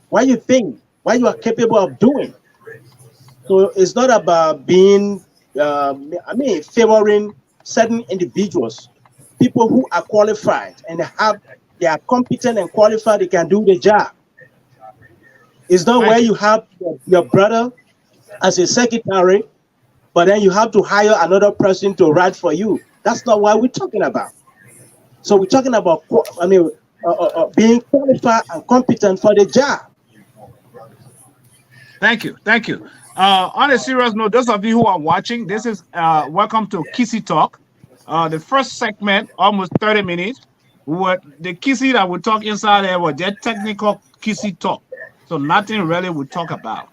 B: what you think, what you are capable of doing. So it's not about being favoring certain individuals, people who are qualified and they are competent and qualified, they can do the job. It's not where you have your brother as a secretary, but then you have to hire another person to write for you. That's not what we're talking about. So we're talking about, being qualified and competent for the job.
A: Thank you. Thank you. On a serious note, those of you who are watching, this is welcome to Kissi Talk. The first segment, almost 30 minutes. The Kissi that we talk inside there was just technical Kissi Talk. So nothing really we talk about,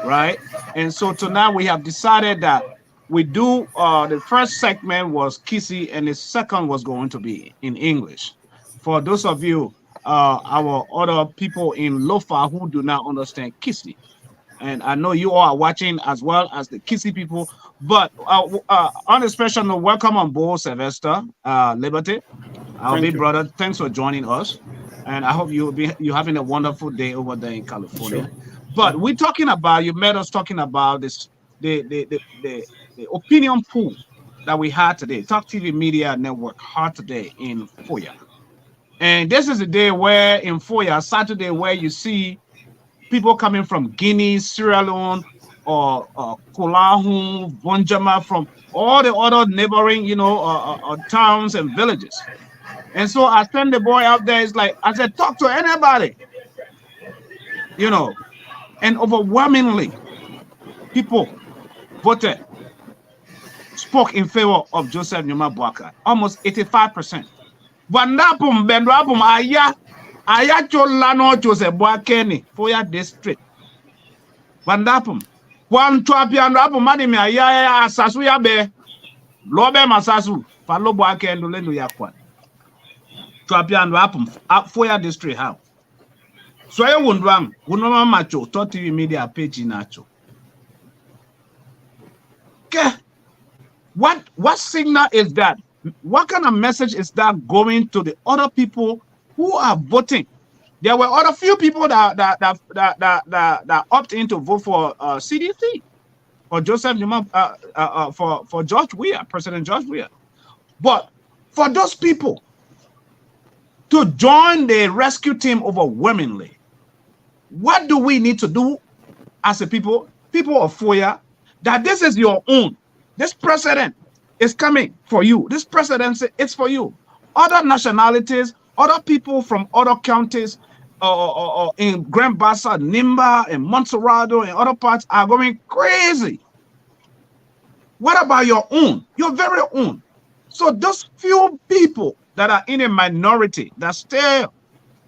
A: right? And so tonight we have decided that we do the first segment was Kissi and the second was going to be in English. For those of you, our other people in Lofa who do not understand Kissi. And I know you all are watching as well as the Kissi people. But on a special note, welcome on board, Sylvester Liberty, our big brother. Thanks for joining us, and I hope you're having a wonderful day over there in California. Sure. But we're talking about, you met us talking about this the opinion pool that we had today, Talk TV Media Network had today in Foya, and this is a day where in Foya, Saturday, where you see people coming from Guinea, Sierra Leone, or Kolahu, Bonjama, from all the other neighboring, towns and villages. And so I send the boy out there. It's like, I said, talk to anybody, and overwhelmingly, people spoke in favor of Joseph Numa Boakai, almost 85%. Vandapum, Bendrapum, Ayacholano Joseph Boakeni, Foya district. Vandapum. One Trapian Rapum, Madame Aya, Sasuya Be, Lobe Masasu, Falo Boaken, Lulu Yakwan. Trapian Rapum, Foya district, how? So I won't run, Wunoma Macho, Talk TV Media page in Nacho. Okay. What signal is that? What kind of message is that going to the other people who are voting? There were other few people that opt in to vote for CDC, for Joseph Numa, for George Weah, President George Weah. But for those people to join the rescue team overwhelmingly, what do we need to do as a people of Foya, that this is your own? This president is coming for you. This presidency is for you. Other nationalities, other people from other counties, in Grand Bassa, Nimba, and Montserrado, and other parts are going crazy. What about your own? Your very own. So those few people that are in a minority that still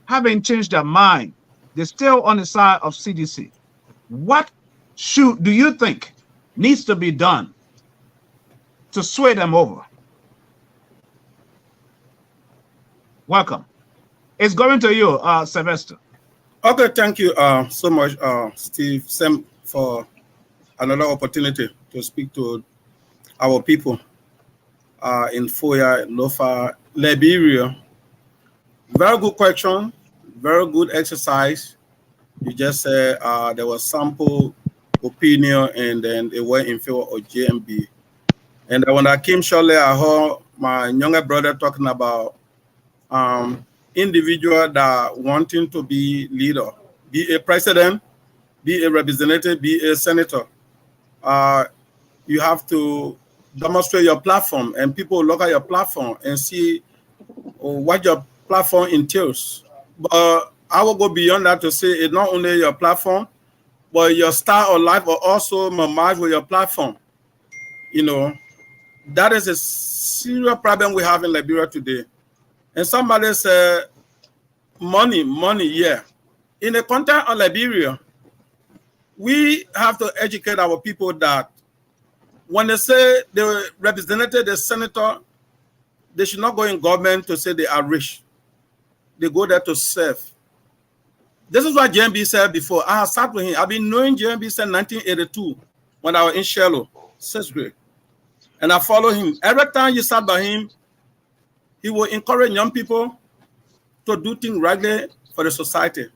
A: haven't changed their mind, they're still on the side of CDC. What do you think needs to be done to sway them over? Welcome. It's going to you, Sylvester.
G: Okay, thank you so much, Steve, Sam, for another opportunity to speak to our people in Foya, Lofa, Liberia. Very good question, very good exercise. You just said there was sample opinion and then they were in favor of JMB. And when I came shortly, I heard my younger brother talking about individual that wanting to be leader, be a president, be a representative, be a senator. You have to demonstrate your platform, and people look at your platform and see what your platform entails. But I will go beyond that to say it's not only your platform, but your style of life will also merge with your platform. That is a serious problem we have in Liberia today. And somebody said, money, yeah. In the context of Liberia, we have to educate our people that when they say the representative, the senator, they should not go in government to say they are rich. They go there to serve. This is what JMB said before. I have sat with him. I've been knowing JMB since 1982 when I was in Shello, 6th grade. And I follow him. Every time you sat by him, he will encourage young people to do things rightly for the society.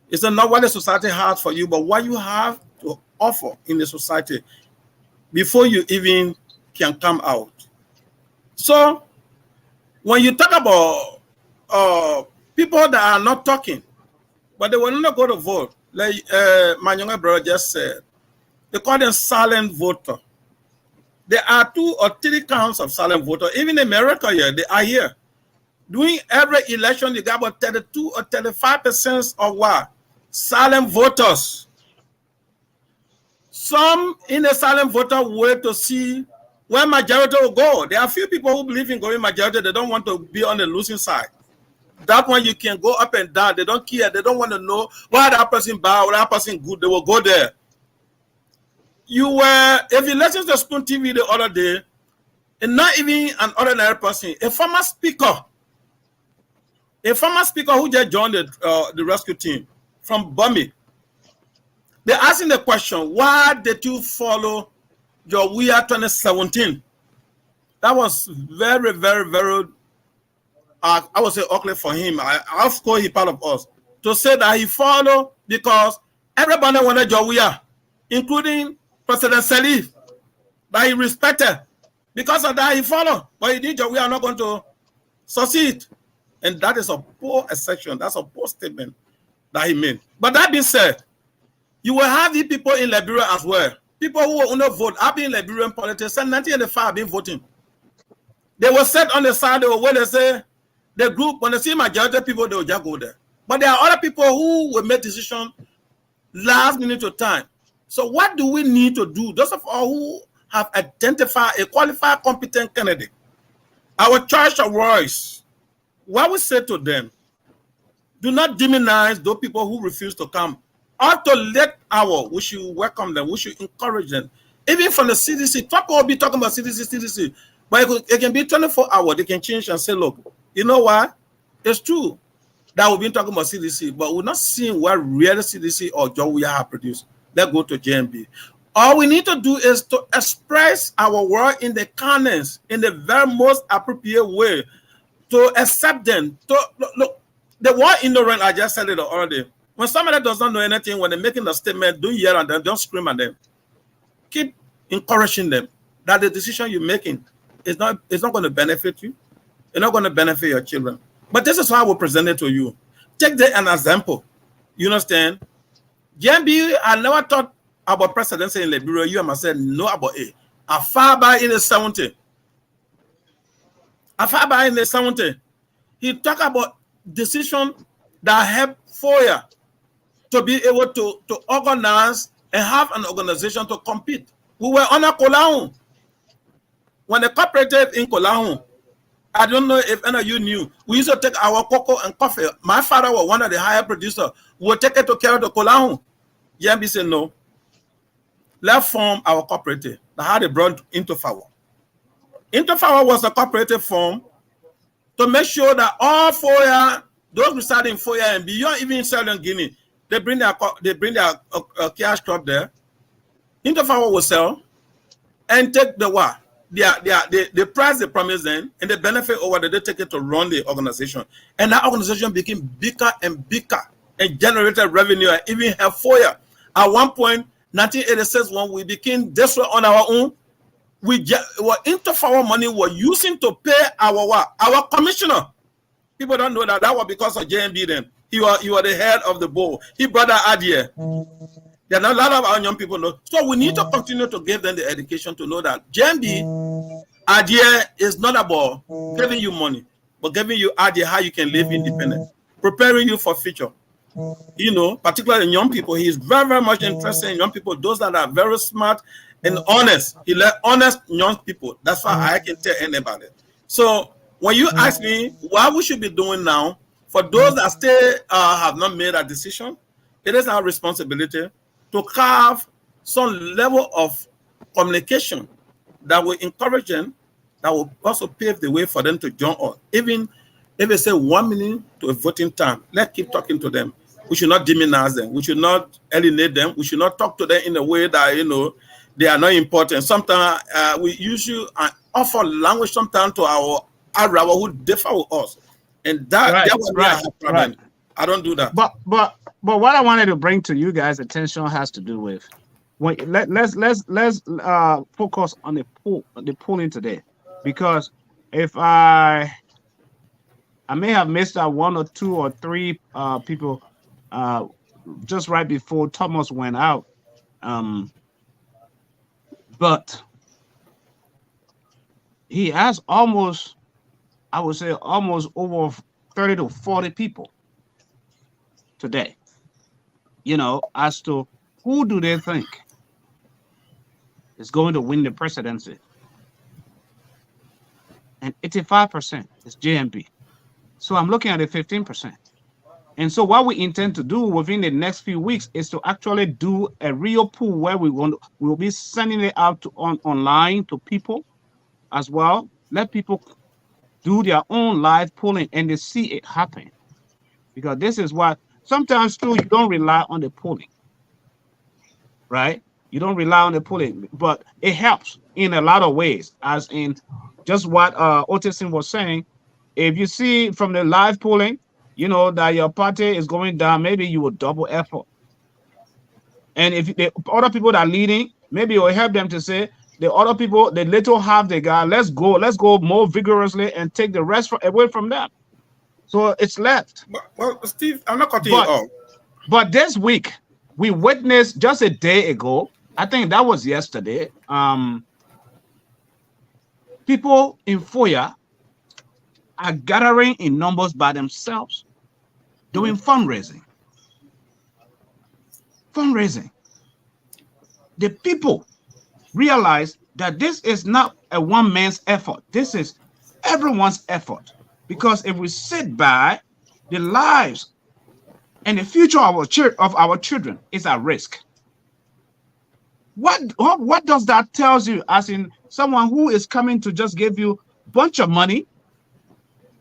G: It's not what the society has for you, but what you have to offer in the society before you even can come out. So when you talk about people that are not talking, but they will not go to vote, like my younger brother just said, They call them silent voter. There are 2 or 3 counts of silent voter. Even in America here, they are here. During every election, you got about 32 or 35% of what? Silent voters. Some in the silent voter wait to see where majority will go. There are few people who believe in going majority. They don't want to be on the losing side. That one you can go up and down. They don't care. They don't want to know why that person bad or that person good. They will go there. If you listen to Spoon TV the other day, and not even an ordinary person, a former speaker who just joined the rescue team from Bummy, they're asking the question, why did you follow your WIA 2017? That was very, very, very, I would say ugly for him. I'll score he part of us. To say that he followed because everybody wanted your WIA, including President Salif, that he respected. Because of that, he followed. But he did, we are not going to succeed. And that is a poor assertion. That's a poor statement that he made. But that being said, you will have the people in Liberia as well. People who will not vote have been in Liberian politics. Since 1985 have been voting. They were set on the side where they say, the group, when they see majority of people, they will just go there. But there are other people who will make decisions last minute of time. So what do we need to do? Those of us who have identified a qualified, competent candidate, our church of voice, what we say to them, do not demonize those people who refuse to come. Or to let we should welcome them, we should encourage them. Even from the CDC, we'll be talking about CDC, but it can be 24 hours. They can change and say, look, you know what? It's true that we've been talking about CDC, but we're not seeing what real CDC or John we have produced. Let's go to JMB. All we need to do is to express our word in the kindness, in the very most appropriate way, to accept them. To look, the word ignorant, I just said it already. When somebody does not know anything, when they're making a statement, don't yell at them, don't scream at them. Keep encouraging them that the decision you're making is not going to benefit you. It's not going to benefit your children. But this is how I will present it to you. Take an example. You understand? JMB, I never thought about presidency in Liberia. You and myself know about it. I far by in the 70s. He talked about decision that help FOIA to be able to organize and have an organization to compete. We were on a Kolahun. When they cooperated in Kolahun, I don't know if any of you knew, we used to take our cocoa and coffee. My father was one of the higher producers. We would take it to carry to Kolahun. JMB said, no. Let's form our cooperative. That's how they brought Interfawa. Interfawa was a cooperative form to make sure that all FOIA, those residing in FOIA and beyond even Southern Guinea, they bring their cash crop there. Interfawa will sell and take the what? The price they promise them and the benefit over that they take it to run the organization. And that organization became bigger and bigger and generated revenue and even have FOIA. At one point, 1986, when we became desperate on our own, Interfawa money we're using to pay our commissioner. People don't know that was because of JMB then. He was the head of the board. He brought that idea. There are not a lot of our young people know. So we need to continue to give them the education to know that JMB idea is not about giving you money, but giving you idea how you can live independent, preparing you for future. You know, particularly in young people, he is very, very much interested in young people, those that are very smart and honest. He let honest young people. That's why I can tell anybody. So when you ask me what we should be doing now, for those that still have not made a decision, it is our responsibility to have some level of communication that will encourage them, that will also pave the way for them to join us. Even if they say 1 minute to a voting time, let's keep talking to them. We should not demonize them. We should not alienate them. We should not talk to them in a way that, you know, they are not important. Sometimes we use an awful language sometimes to our Arab who differ with us. And that was a problem. Right. I don't do that.
A: But what I wanted to bring to you guys' attention has to do with let's focus on the polling today, because if I may have missed out 1 or 2 or 3 people just right before Thomas went out. But he has almost, I would say, almost over 30 to 40 people today, as to who do they think is going to win the presidency. And 85% is JMP. So I'm looking at the 15%. And so what we intend to do within the next few weeks is to actually do a real poll where we'll be sending it out online to people as well. Let people do their own live polling and they see it happen. Because this is what sometimes too, you don't rely on the polling, right? You don't rely on the polling, but it helps in a lot of ways, as in just what Otisson was saying. If you see from the live polling, that your party is going down, maybe you will double effort. And if the other people that are leading, maybe it will help them to say, the other people, the little half the guy, let's go more vigorously and take the rest away from them. So it's left.
G: Well, Steve, I'm not cutting you off.
A: But this week, we witnessed just a day ago, I think that was yesterday, people in Foya are gathering in numbers by themselves, doing fundraising. The people realize that this is not a one man's effort. This is everyone's effort. Because if we sit by, the lives and the future of our children is at risk. What does that tell you, as in someone who is coming to just give you a bunch of money?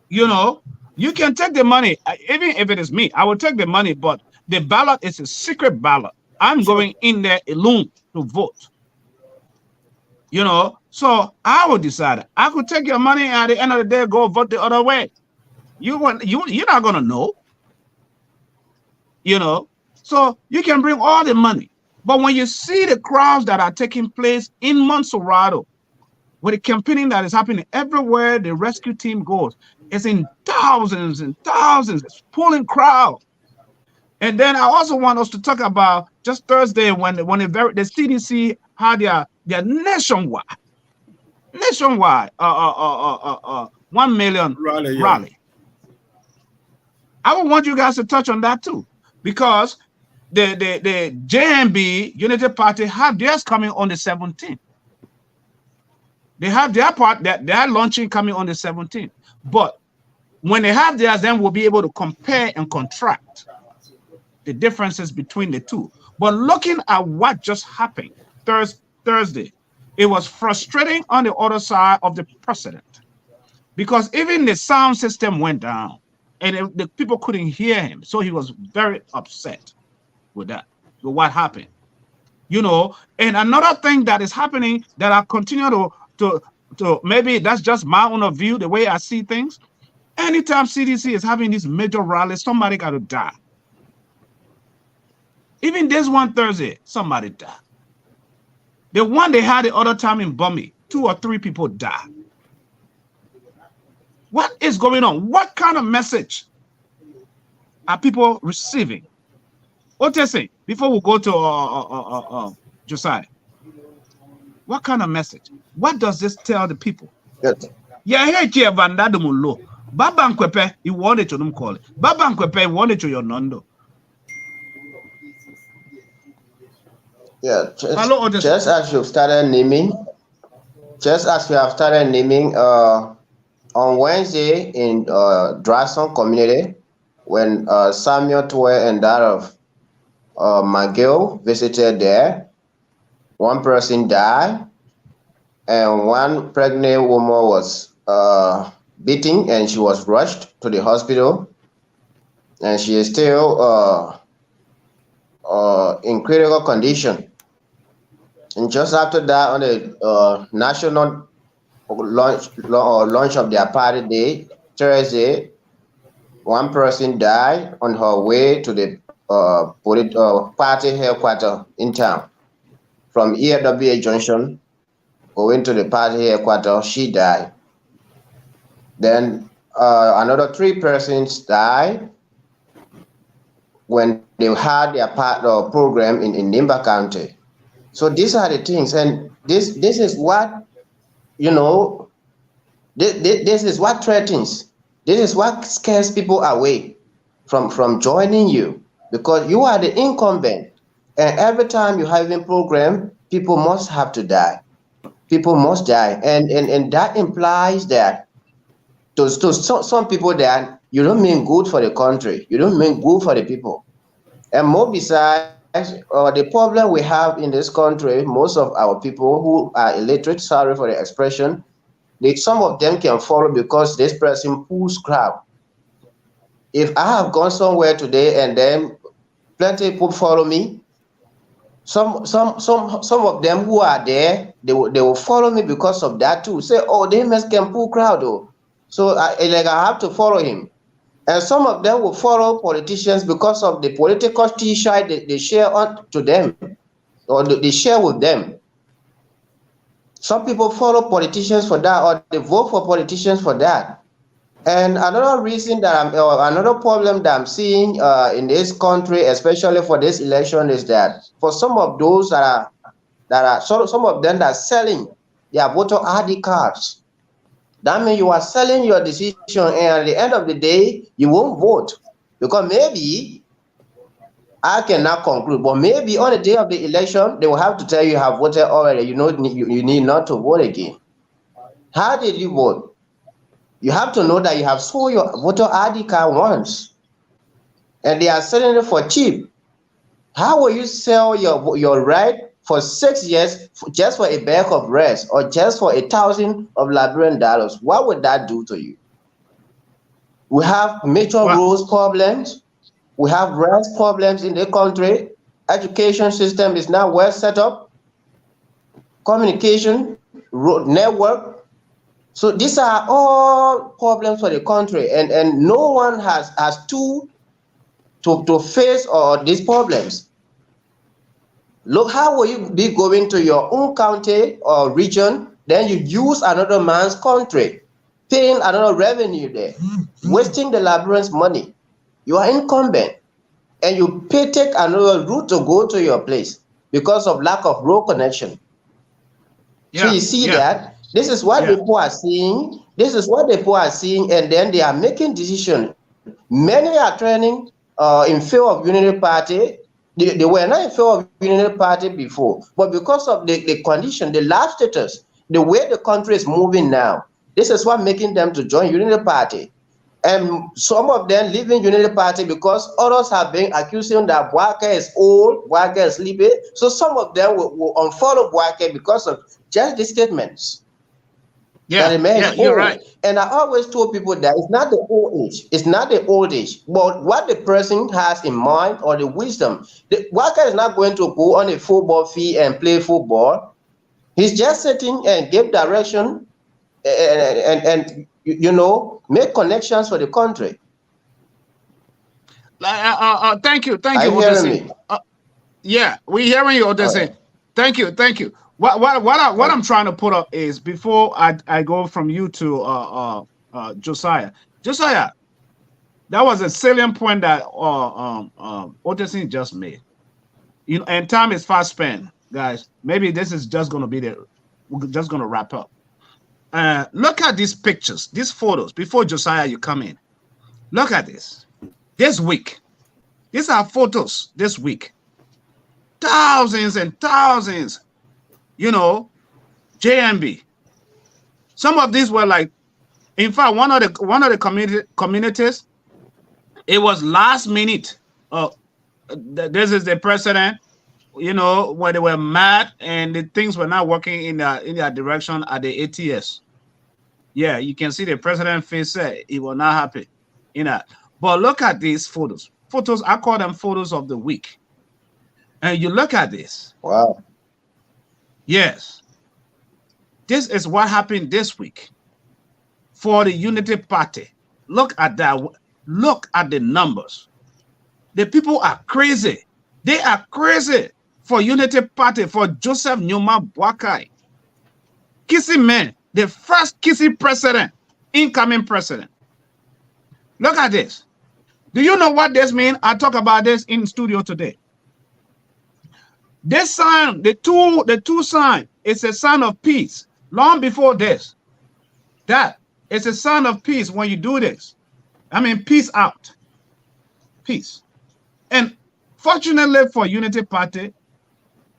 A: You can take the money, even if it is me, I will take the money, but the ballot is a secret ballot. I'm going in there alone to vote. So I will decide. I could take your money and at the end of the day go vote the other way. You're not gonna know. So you can bring all the money. But when you see the crowds that are taking place in Monserrado, with the campaigning that is happening everywhere the rescue team goes, it's in thousands and thousands, it's pulling crowd. And then I also want us to talk about just Thursday when the CDC had their nationwide 1 million rally. I would want you guys to touch on that too, because the JMB United Party have theirs coming on the 17th. They have their part that they're launching coming on the 17th. But when they have theirs, then we'll be able to compare and contrast the differences between the two. But looking at what just happened Thursday, it was frustrating on the other side of the president, because even the sound system went down and the people couldn't hear him. So he was very upset with what happened. And another thing that is happening that I continue to maybe that's just my own view, the way I see things. Anytime CDC is having these major rallies, somebody got to die. Even this one Thursday, somebody died. The one they had the other time in Bummy, 2 or 3 people died. What is going on? What kind of message are people receiving? Otese, before we go to Josiah, what kind of message? What does this tell the people? Yeah, hey, Chia Vanda Dumulo. Baba Nkwepe, you wanted to them call it. Baba Nkwepe wanted to your nondo.
C: Yeah, just as you started naming, on Wednesday in Drasson community, when Samuel Twe and that of McGill visited there, one person died and one pregnant woman was beaten and she was rushed to the hospital, and she is still in critical condition. And just after that, on the national launch of their party day, Thursday, one person died on her way to the party headquarters in town. From EWA Junction, going to the party headquarters, she died. Then another 3 persons died when they had their program in Nimba County. So these are the things, and this is what, you know, this is what threatens. This is what scares people away from joining you, because you are the incumbent, and every time you have a program, people must have to die. People must die, and that implies that to some people that you don't mean good for the country, you don't mean good for the people. And more besides, the problem we have in this country, most of our people who are illiterate, sorry for the expression, some of them can follow because this person pulls crowd. If I have gone somewhere today and then plenty of people follow me, some of them who are there, they will follow me because of that too. Say, oh, they must can pull crowd though, so I have to follow him. And some of them will follow politicians because of the political t-shirt they share on to them, or they share with them. Some people follow politicians for that, or they vote for politicians for that. And another reason that another problem that I'm seeing in this country, especially for this election, is that for some of those some of them that are selling their voter ID cards. That means you are selling your decision, and at the end of the day, you won't vote. Because maybe, I cannot conclude, but maybe on the day of the election, they will have to tell you have voted already. You know, you need not to vote again. How did you vote? You have to know that you have sold your voter ID card once, and they are selling it for cheap. How will you sell your right for 6 years just for a bag of rice, or just for $1,000 of Liberian dollars? What would that do to you? We have major roads problems. We have rights problems in the country. Education system is not well set up. Communication, road network. So these are all problems for the country, and no one has to face all these problems. Look, how will you be going to your own county or region, then you use another man's country, paying another revenue there, wasting the Liberians' money? You are incumbent, and you take another route to go to your place because of lack of road connection. So you see that this is what people are seeing. This is what people are seeing, and then they are making decisions. Many are trending in favor of Unity Party. They were not in favor of Unity Party before, but because of the condition, the life status, the way the country is moving now, this is what making them to join Unity Party. And some of them leaving Unity Party because others have been accusing that Bwake is old, Bwake is sleepy. So some of them will unfollow Bwake because of just the statements.
A: You're right.
C: And I always told people that it's not the old age, it's not the old age, but what the person has in mind or the wisdom. Bwake is not going to go on a football field and play football. He's just sitting and give direction and you know, make connections for the country.
A: Thank you,
C: Are you hearing me?
A: Yeah, we hearing you, Odesse. Thank you. What I'm trying to put up is, before I go from you to Josiah. Josiah, that was a salient point that Odesse just made. You know, and time is fast spent, guys. Maybe this is just gonna be we're just gonna wrap up. Look at these pictures, these photos. Before Josiah, you come in. Look at this. This week, these are photos this week. Thousands and thousands. You know, JMB. Some of these were like, in fact, one of the communities, it was last minute. This is the president. You know, where they were mad and the things were not working in their direction at the ATS. Yeah, you can see the president face said he was not happy. You know, but look at these photos. Photos, I call them photos of the week. And you look at this.
C: Wow.
A: Yes. This is what happened this week for the Unity Party. Look at that. Look at the numbers. The people are crazy. They are crazy for Unity Party, for Joseph Nyuma Bwake. Kissi man, the first Kissi president, incoming president. Look at this. Do you know what this means? I talk about this in studio today. This sign, the two sign, is a sign of peace. Long before this, that is a sign of peace when you do this. I mean, peace out. Peace. And fortunately for Unity Party,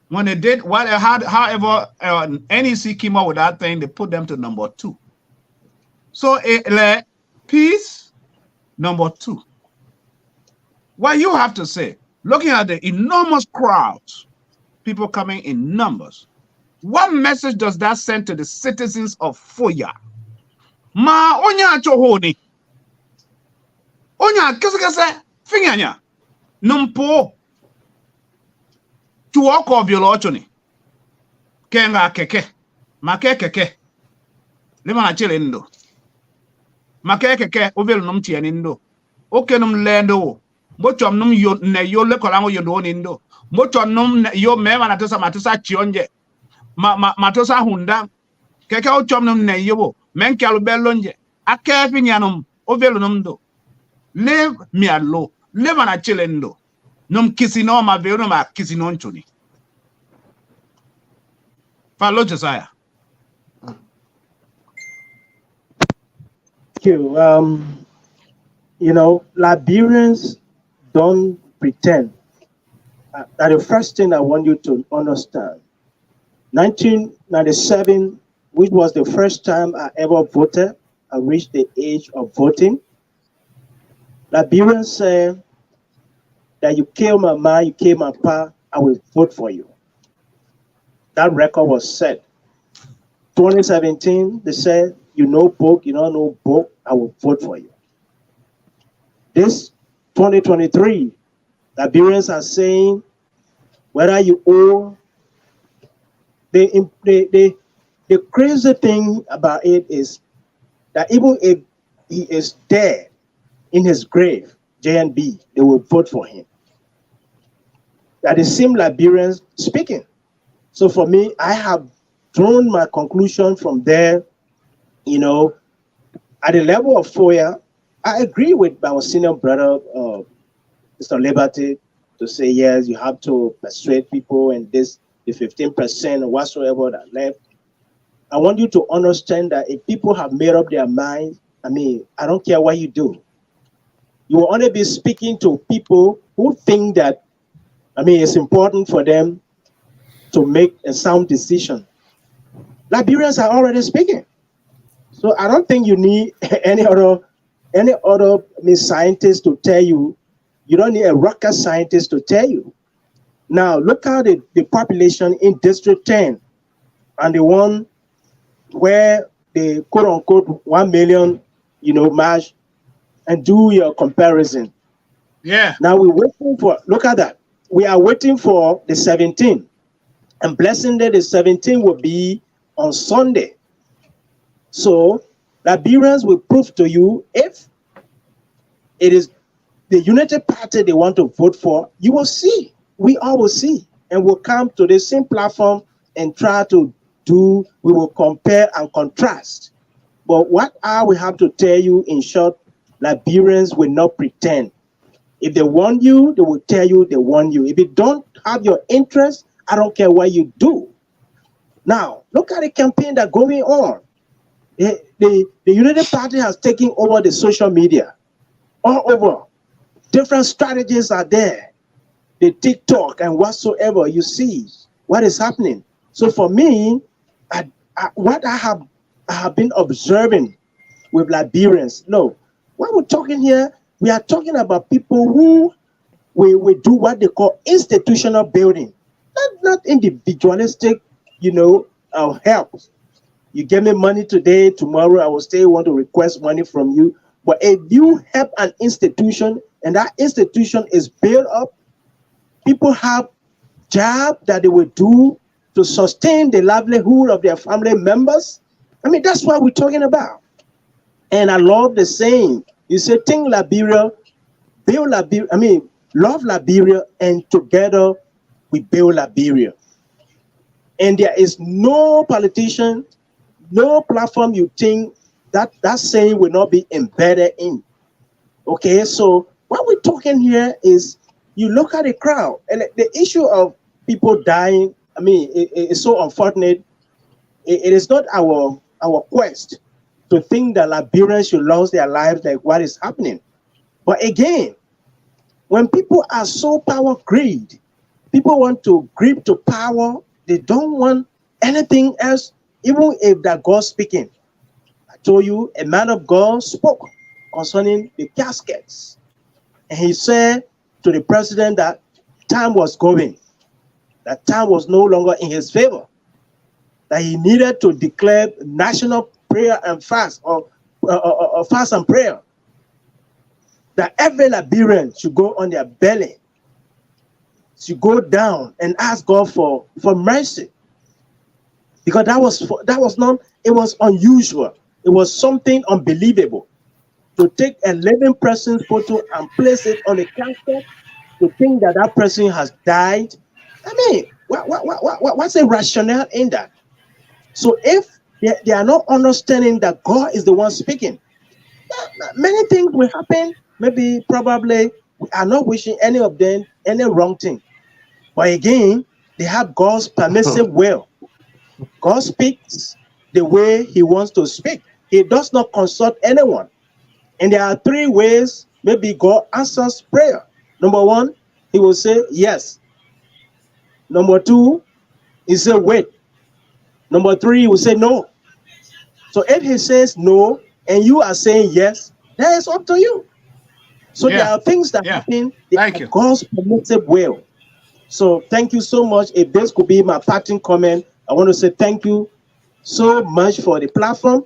A: when they did what they had, however, NEC came up with that thing, they put them to number 2. So, peace, number 2. What you have to say, looking at the enormous crowds, people coming in numbers, what message does that send to the citizens of Foya? Ma onya chohoni. Onya kese finganya. Numpo. Tuoko violochoni. Kenga keke. Make keke. Lima na chile ndo. Make keke ovel num tianindo. Oke num lendo. Mochom num yo ne yo le kolango yondo nindo. Mochom num yo mema na matusa chionje. Matosa hunda. Keke ochom num ne yo. Men kalu belonje. Akefi nyanum ovel num do. Live mi allo. Live na chile ndo. Num Kissi no ma vero ma Kissi non chuni. Follow Josiah.
B: Thank you. You know, Liberians don't pretend. That the first thing I want you to understand. 1997, which was the first time I ever voted, I reached the age of voting. Liberians say that you kill my ma, you kill my pa, I will vote for you. That record was set. 2017, they said, you know book, you don't know book, I will vote for you. This 2023, Liberians are saying, whether you owe, the crazy thing about it is that even if he is dead in his grave, JNB, they will vote for him. That is same Liberians speaking. So for me, I have drawn my conclusion from there. You know, at the level of FOIA, I agree with our senior brother, Mr. Liberty, to say, yes, you have to persuade people and this, the 15% or whatsoever that left. I want you to understand that if people have made up their minds, I mean, I don't care what you do. You will only be speaking to people who think that, I mean, it's important for them to make a sound decision. Liberians are already speaking. So I don't think you need any other scientist to tell you. You don't need a rocket scientist to tell you. Now, look at the population in District 10 and the one where the quote-unquote 1 million, you know, march, and do your comparison.
A: Yeah.
B: Now we're waiting for, look at that. We are waiting for the 17th. And blessing day, the 17th will be on Sunday. So Liberians will prove to you if it is the Unity Party they want to vote for, you will see. We all will see. And we'll come to the same platform and try to do, we will compare and contrast. But what I will have to tell you in short, Liberians will not pretend. If they want you, they will tell you they want you. If you don't have your interest, I don't care what you do. Now, look at the campaign that's going on. The Unity Party has taken over the social media. All over. Different strategies are there. The TikTok and whatsoever, you see what is happening. So for me, what I have been observing with Liberians, no, what we're talking here, we are talking about people who we do what they call institutional building, not individualistic, you know, help. You give me money today, tomorrow I will still want to request money from you. But if you help an institution and that institution is built up, people have jobs that they will do to sustain the livelihood of their family members. I mean, that's what we're talking about. And I love the saying. You say, think Liberia, build Liberia, I mean, love Liberia, and together we build Liberia. And there is no politician, no platform you think that saying will not be embedded in. Okay, so what we're talking here is, you look at the crowd, and the issue of people dying. I mean, it's so unfortunate. It is not our quest to think that Liberians should lose their lives like what is happening. But again, when people are so power greed, people want to grip to power. They don't want anything else, even if that God speaking. I told you, a man of God spoke concerning the caskets. And he said to the president that time was going, that time was no longer in his favor, that he needed to declare national prayer and fast, or fast and prayer, that every Liberian should go on their belly, should go down and ask God for mercy, because that was not, it was unusual, it was something unbelievable to take a living person's photo and place it on a casket, to think that that person has died. I mean, what's the rationale in that? So if they are not understanding that God is the one speaking, many things will happen. Maybe, probably, we are not wishing any of them any wrong thing. But again, they have God's permissive will. God speaks the way he wants to speak. He does not consult anyone. And there are three ways maybe God answers prayer. Number one, he will say yes. Number two, he said wait. Number three, he will say no. So if he says no and you are saying yes, that is up to you. So there are things that happen.
A: Thank you.
B: God's permissive will. So thank you so much. If this could be my parting comment, I want to say thank you so much for the platform.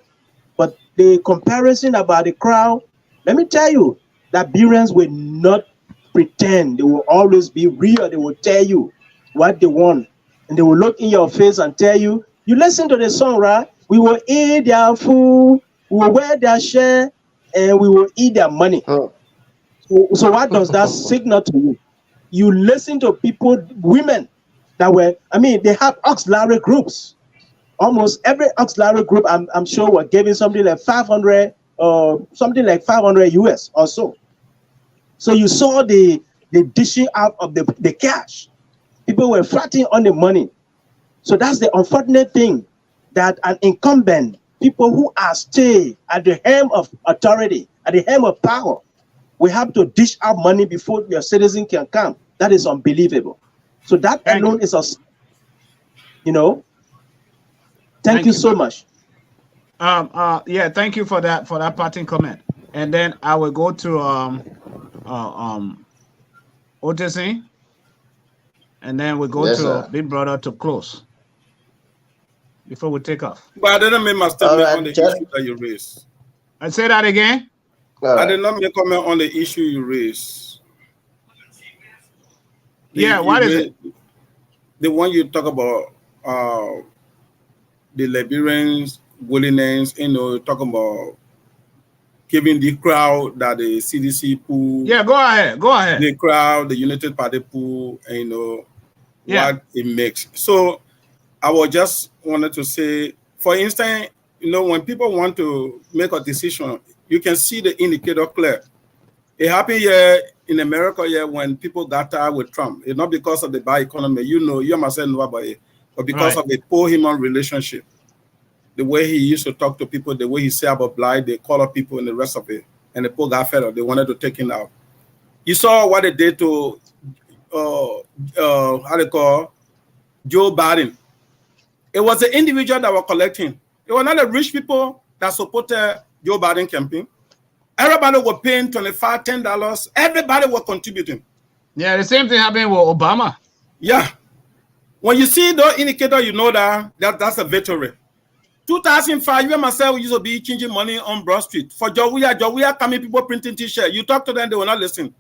B: But the comparison about the crowd, let me tell you, that Liberians will not pretend. They will always be real. They will tell you what they want. And they will look in your face and tell you, you listen to the song, right? We will eat their food, we will wear their shirt, and we will eat their money. So what does that signal to you? You listen to people, women that were, I mean, they have auxiliary groups. Almost every auxiliary group, I'm sure, were giving something like 500 US or so. So you saw the dishing out of the cash. People were flattening on the money. So that's the unfortunate thing, that an incumbent, people who are stay at the helm of authority, at the helm of power, we have to dish out money before your citizen can come. That is unbelievable. So that alone is us, you know. Thank you so much.
A: Yeah, thank you for that parting comment. And then I will go to OTC, and then we go to Big Brother to close before we take off.
G: But I didn't make my statement on the issue that you raised.
A: I say that again.
G: I did not make comment on the issue you raised.
A: What is it?
G: The one you talk about, the Liberians' willingness, talking about giving the crowd that the CDC pool.
A: Yeah, go ahead.
G: The crowd, the United Party pool, and what it makes. So I was just wanted to say, for instance, when people want to make a decision, you can see the indicator clear. It happened here in America when people got tired with Trump. It's not because of the bad economy. You must know about it, but because of the poor human relationship. The way he used to talk to people, the way he said about blight, the color people, and the rest of it. And the poor got fed up. They wanted to take him out. You saw what they did to Joe Biden. It was the individual that were collecting. It was not the rich people that supported Joe Biden campaign. Everybody was paying $25, $10. Everybody was contributing.
A: Yeah, the same thing happened with Obama.
G: Yeah. When you see the indicator, you know that's a victory. 2005, you and myself used to be changing money on Broad Street. For Jowia coming, people printing t-shirts. You talk to them, they will not listen.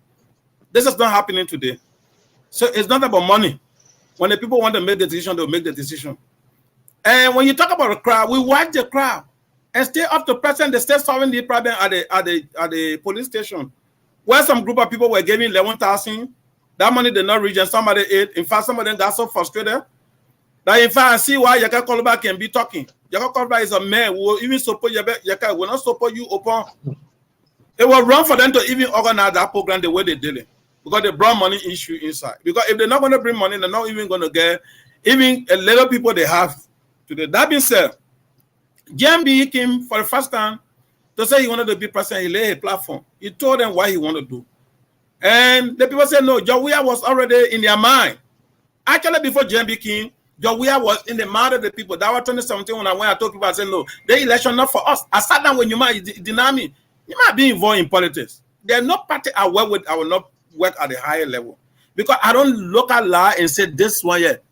G: This is not happening today. So it's not about money. When the people want to make the decision, they'll make the decision. And when you talk about the crowd, we watch the crowd. And stay up to present, they stay solving the problem at the police station, where some group of people were giving 11,000. That money did not reach, and somebody ate. In fact, some of them got so frustrated that, in fact, I see why Yaka Koluba can be talking. Yaka Koluba is a man who will even support Yaka, will not support you open. It was wrong for them to even organize that program the way they did it, because they brought money issue inside. Because if they're not going to bring money, they're not even going to get even a little people they have today. That being said, JMB came for the first time to say he wanted to be president. He laid a platform. He told them what he wanted to do. And the people said, no, Jawia was already in their mind. Actually, before JMB came, Jawia was in the mind of the people. That was 2017 when I told people, I said, no, the election not for us. I sat down when you might deny me. You might be involved in politics. There's no party I work with, I will not work at a higher level. Because I don't look at law and say this one yet.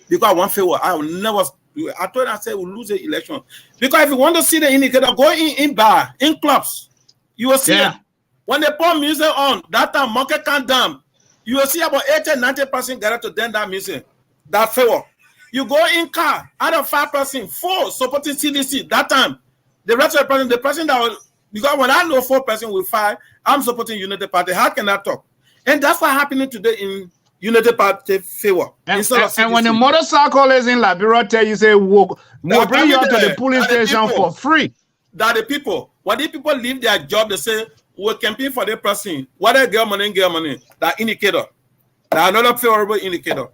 G: Because I want favor. I will never do it. I told them, I said, we'll lose the election. Because if you want to see the indicator, go in bar, in clubs. You will see it. When they put music on, that time market can't down. You will see about 80-90% gather to then that music. That favor. You go in car, out of 5%, 4 supporting CDC. That time, the rest of the person that was, because when I know 4% with 5, I'm supporting Unity Party. How can I talk? And that's what happening today in Unity Party favor.
A: And when the motorcycle is in Liberia, tell you say we'll bring you to the police station for free.
G: That the people, when the people leave their job, they say we're campaigning for the person. What they get money. That indicator. That another favorable indicator.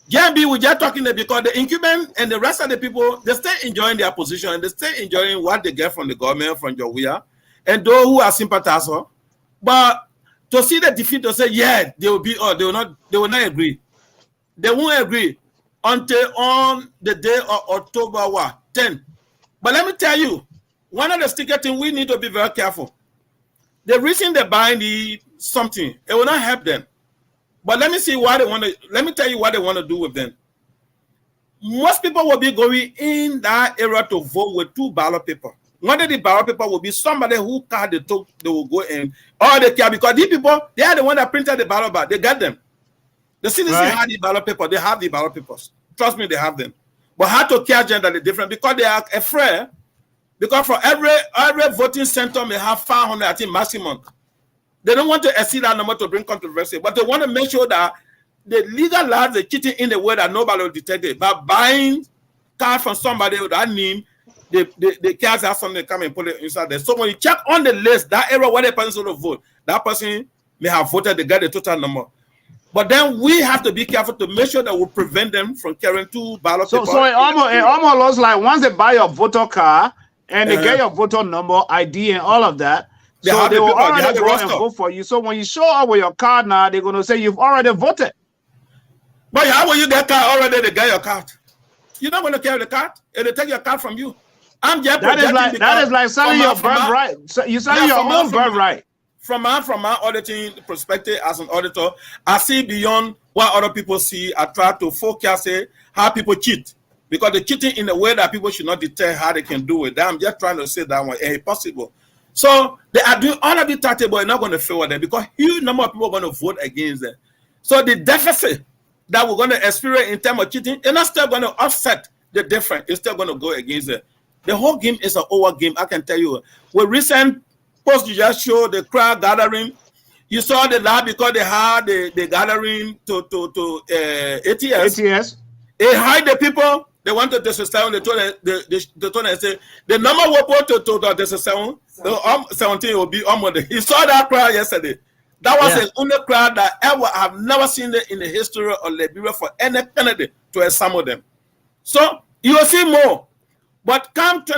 G: JMB, we just talking there because the incumbent and the rest of the people, they stay enjoying their position and they stay enjoying what they get from the government, from Jawia, and those who are sympathizers. But to see the defeat, to say, yeah, they will not agree. They won't agree until on the day of October 10. But let me tell you, one of the sticker things we need to be very careful. The reason they're buying something, it will not help them. But let me see what they want to. Let me tell you what they want to do with them. Most people will be going in that area to vote with 2 ballot paper. One of the ballot paper will be somebody who card they took. They will go in, or they care because these people they are the one that printed the ballot back. They got them. The CDC had the ballot paper. They have the ballot papers. Trust me, they have them. But how to care gender different because they are afraid. Because for every voting center may have 500, I think maximum. They don't want to exceed that number to bring controversy, but they want to make sure that they legalize the cheating in the way that nobody will detect it. By buying cards from somebody with that name, the cards have something come and put it inside there. So when you check on the list, that area where the person will vote, that person may have voted, they get the total number. But then we have to be careful to make sure that we prevent them from carrying 2 ballot papers.
A: So it almost looks like once they buy your voter card and they get your voter number, ID, and all of that, they will already go and vote for you. So when you show up with your card now, they're going to say you've already voted.
G: But how will you get card already? They get your card. You're not going to carry the card. They take your card from you. I'm just
A: that is like selling your birthright. You're selling your own birthright.
G: From my auditing perspective as an auditor, I see beyond what other people see. I try to focus how people cheat. Because they're cheating in a way that people should not detect how they can do it. I'm just trying to say that one ain't possible. So they are doing all of the tactics, but it's not going to favor them because huge number of people are going to vote against them. So the deficit that we're going to experience in terms of cheating, it's not still going to offset the difference. It's still going to go against it. The whole game is an over game, I can tell you. With recent posts you just showed the crowd gathering, you saw the lab because they had the gathering to ATS. They hide the people. They wanted to sustain. They told them, they say the number we put to the 17 will be almost. He saw that crowd yesterday. That was the only crowd that ever have never seen it in the history of Liberia for any candidate to assemble them. So you will see more. But comes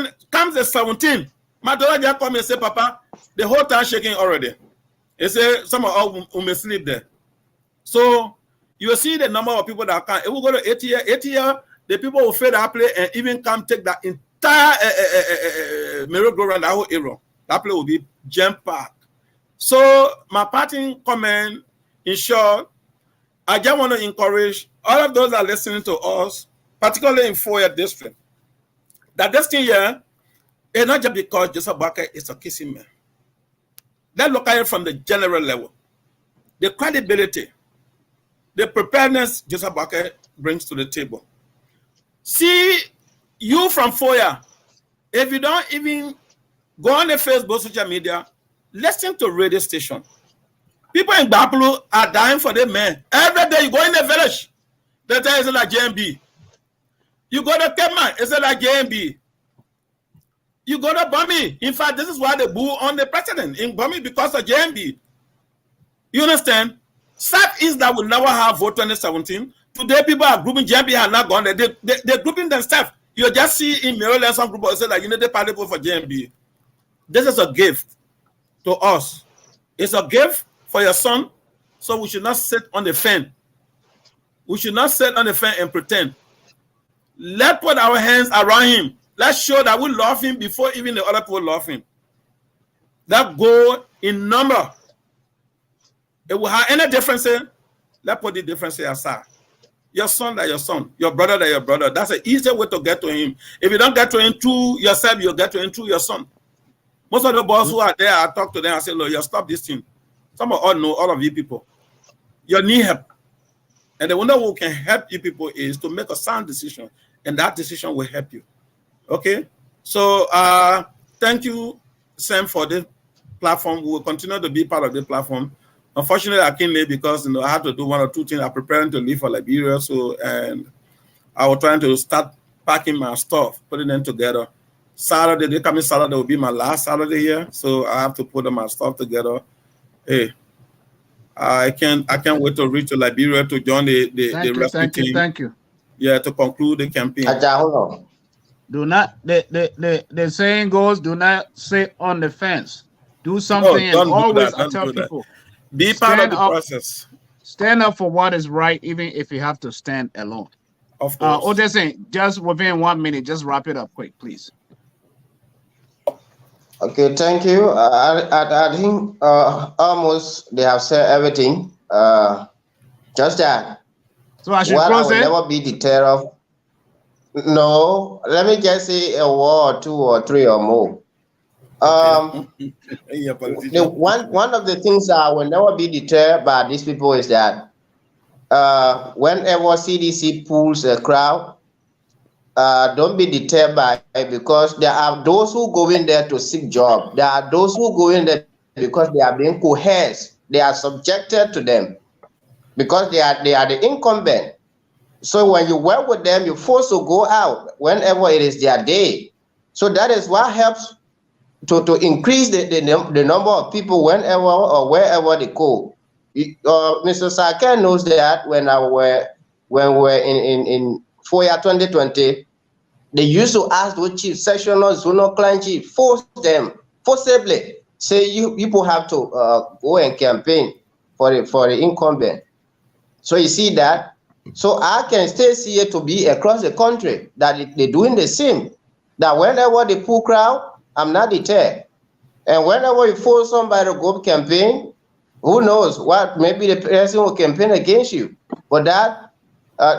G: the 17, my daughter just come and say, Papa, the whole town shaking already. He said some of us will may sleep there. So you will see the number of people that come. If we go to 8 year, the people will fail that play and even come take that entire merry-go-round, that whole area. That play will be jam-packed. So my parting comment, in short, I just want to encourage all of those that are listening to us, particularly in 4-year district, that this thing here is not just because Joseph Barker is a Kissi man. Let's look at it from the general level. The credibility, the preparedness Joseph Barker brings to the table. See, you from 4-year, if you don't even go on the Facebook, social media, listen to radio station. People in Bapulu are dying for their men. Every day you go in the village, they tell you it's like JMB. You go to Kema, it's like JMB. You go to Bami. In fact, this is why they boo on the president in Bami because of JMB. You understand? Southeast that will never have vote 2017. Today, people are grouping. JMP have not gone there. They're grouping themselves. You just see in Maryland some group say that Unity Party vote for JMP. This is a gift to us. It's a gift for your son. So we should not sit on the fence. We should not sit on the fence and pretend. Let's put our hands around him. Let's show that we love him before even the other people love him. That go in number. It will have any difference. Let's put the difference aside. Your son, that your son. Your brother, that your brother. That's an easier way to get to him. If you don't get to him through yourself, you'll get to him through your son. Most of the boys who are there, I talk to them. I say, look, you stop this thing. Some of us know, all of you people. You need help. And the one who can help you people is to make a sound decision. And that decision will help you. Okay? So, thank you, Sam, for this platform. We will continue to be part of this platform. Unfortunately, I can't leave because I had to do one or two things. I'm preparing to leave for Liberia. So, and I was trying to start packing my stuff, putting them together. Saturday, they coming Saturday will be my last Saturday here. So I have to put my stuff together. Hey, I can't wait to reach to Liberia to join the rescue team.
H: Thank you.
G: Yeah, to conclude the campaign.
H: Do not the saying goes, do not sit on the fence. Do something and always tell people.
G: Be part of the process.
H: Stand up for what is right, even if you have to stand alone.
G: Of course.
H: Just within 1 minute, just wrap it up quick, please.
C: Okay, thank you. I think almost they have said everything. Just that.
H: So I should close it?
C: Never be deterred of. No, let me just say a word or two or three or more. One of the things that will never be deterred by these people is that whenever CDC pulls a crowd, don't be deterred by it, because there are those who go in there to seek job. There are those who go in there because they are being coerced. They are subjected to them because they are the incumbent. So when you work with them, you're forced to go out whenever it is their day. So that is what helps to increase the number of people whenever or wherever they go. Mr. Saken knows that when we were in FOIA 2020, they used to ask those chiefs, sectional, zonal client chief, force them forcibly, say you people have to go and campaign for the incumbent. So you see that. So I can still see it to be across the country that they're doing the same. That whenever they pull crowd, I'm not deterred. And whenever you force somebody to go campaign, who knows what? Maybe the person will campaign against you. But that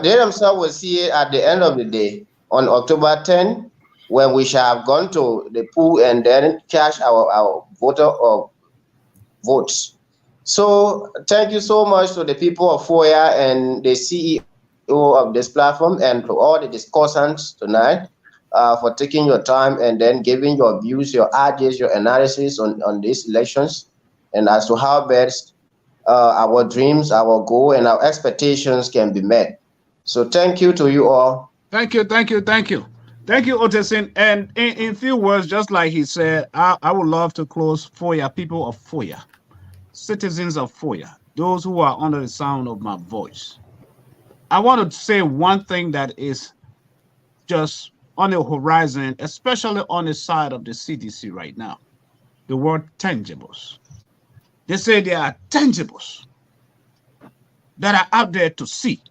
C: they themselves will see it at the end of the day on October 10, when we shall have gone to the pool and then cash our voter votes. So thank you so much to the people of FOIA and the CEO of this platform, and to all the discussants tonight for taking your time and then giving your views, your ideas, your analysis on these elections, and as to how best our dreams, our goal, and our expectations can be met. So thank you to you all.
H: Thank you, Otesin. And in few words, just like he said, I would love to close FOIA, people of FOIA, citizens of FOIA, those who are under the sound of my voice. I want to say one thing that is just on the horizon, especially on the side of the CDC right now, the word tangibles. They say there are tangibles that are out there to see.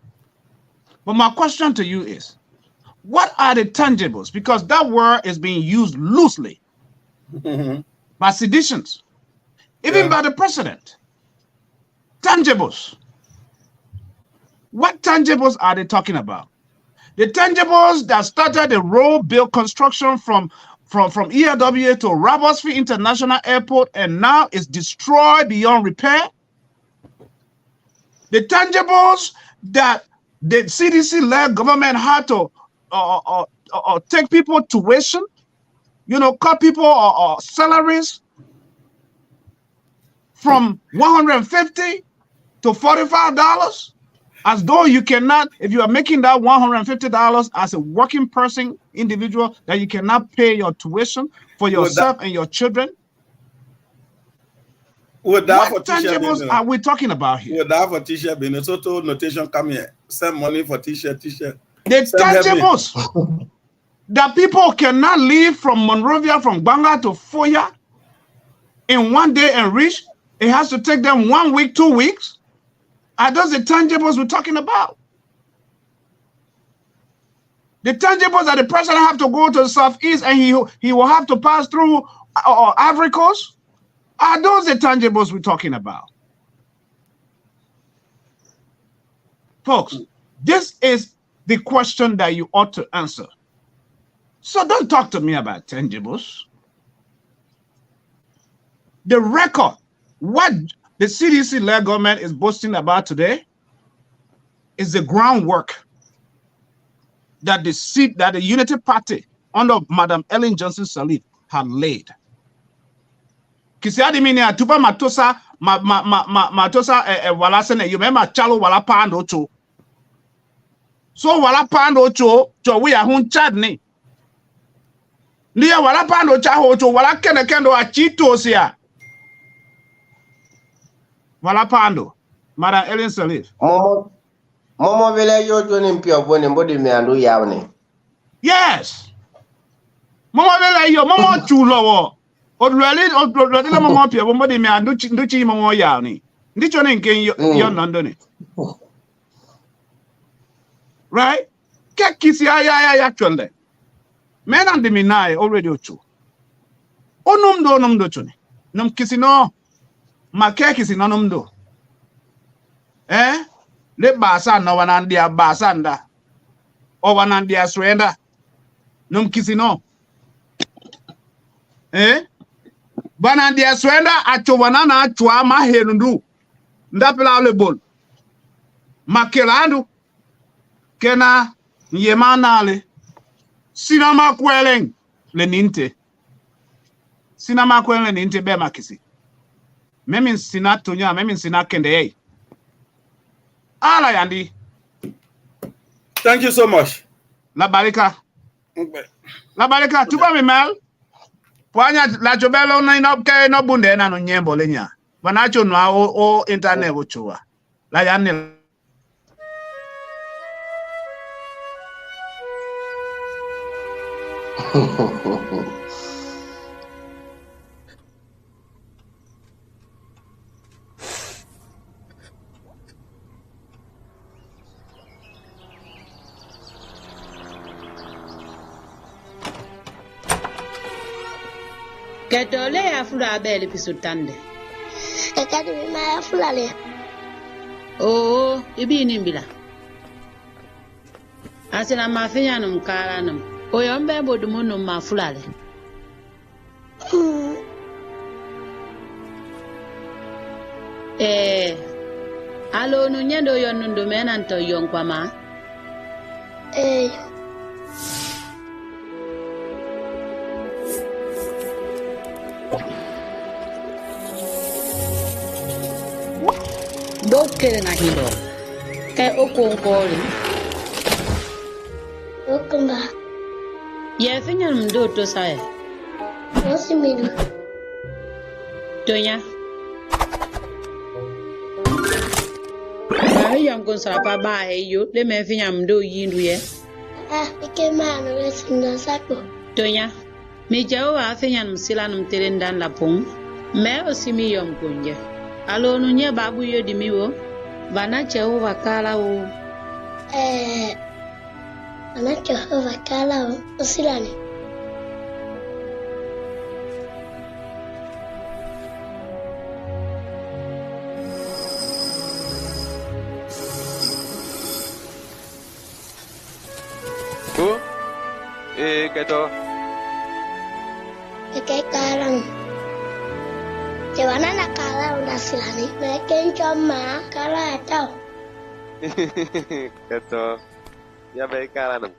H: But my question to you is, what are the tangibles? Because that word is being used loosely by seditions, even by the president. Tangibles. What tangibles are they talking about? The tangibles that started the road build construction from ERWA to Robertsfield International Airport and now is destroyed beyond repair. The tangibles that the CDC-led government had to take people tuition, cut people salaries from $150 to $45, as though you cannot, if you are making that $150 as a working person, individual, that you cannot pay your tuition for yourself and your children.
G: Would that
H: What
G: for t-shirt
H: tangibles are we talking about here?
G: Would that for t-shirt bin? Soto notation come here. Send money for t-shirt.
H: The tangibles that people cannot leave from Monrovia, from Banga to Foya in one day and reach. It has to take them 1 week, 2 weeks. Are those the tangibles we're talking about? The tangibles that the president have to go to the southeast and he will have to pass through Ivory Coast? Are those the tangibles we're talking about? Folks, this is the question that you ought to answer. So don't talk to me about tangibles. The record, what the CDC-led government is boasting about today is the groundwork that the Unity Party under Madam Ellen Johnson Sirleaf had laid. Kissi adimini atupa matosa wala sene yumema chalo wala pando cho. So wala pando cho we a hun chad ni. Niya wala pando cha ho cho wala kendo achito siya. Wala pando. Madam Ellen Sirleaf.
C: Momo vile yo joni mpio bone mbodi me andu yawne.
H: Yes. Momo vile yo momo chulo wo. Odlele momo pia mbodi me andu chi momo yawne. Ndicho ne nke yo nandone. Right? Ke Kissi ya chonde. Men and me nai already ocho. Onum do chone. Num Kissi no. Ma ke Kissi no num do. Le basa no wanandia basanda o wanandia swenda num Kissi no banandia swenda acho wanana achwa mahenundu ndapela le bol makelandu kena yemanale sinama kweleng le ninte be makisi memi sinatonya memi sinakende Ala yandi.
G: Thank you so much.
H: La barika. Tuba mi mel. Pwanya la jobelo na inopke no bunde na no nyembo lenya. Banacho no o internet ochoa. La yandi.
I: Ketole ya fula bele pisutande.
J: Ekadi mima ya fula le.
I: Oh, ibi nimbila. Asina mafinya numkara num. Oyombe bodumu num mafula le. Alo nunyendo yonundo mena nto yonkwa ma. Bokere na hilo. Ke okonkori.
J: Okumba.
I: Ye finya mdo to sae.
J: Osimidu.
I: Tonya. Ai yang kon sapa ba yo le me finya mdo yindu ye.
J: Ike manu wesinda sako.
I: Tonya. Mi jawa finya msila numterendan la pung. Me osimi yom kunje. Alo nunye babu yo dimiwo. Vana cheho wakala o.
J: Vana cheho wakala o. Osilani.
K: Keto.
J: Kalang. Cewana nak kalah udah silani. Mereka cuma kalah atau.
K: Keto. Ya baik kalah.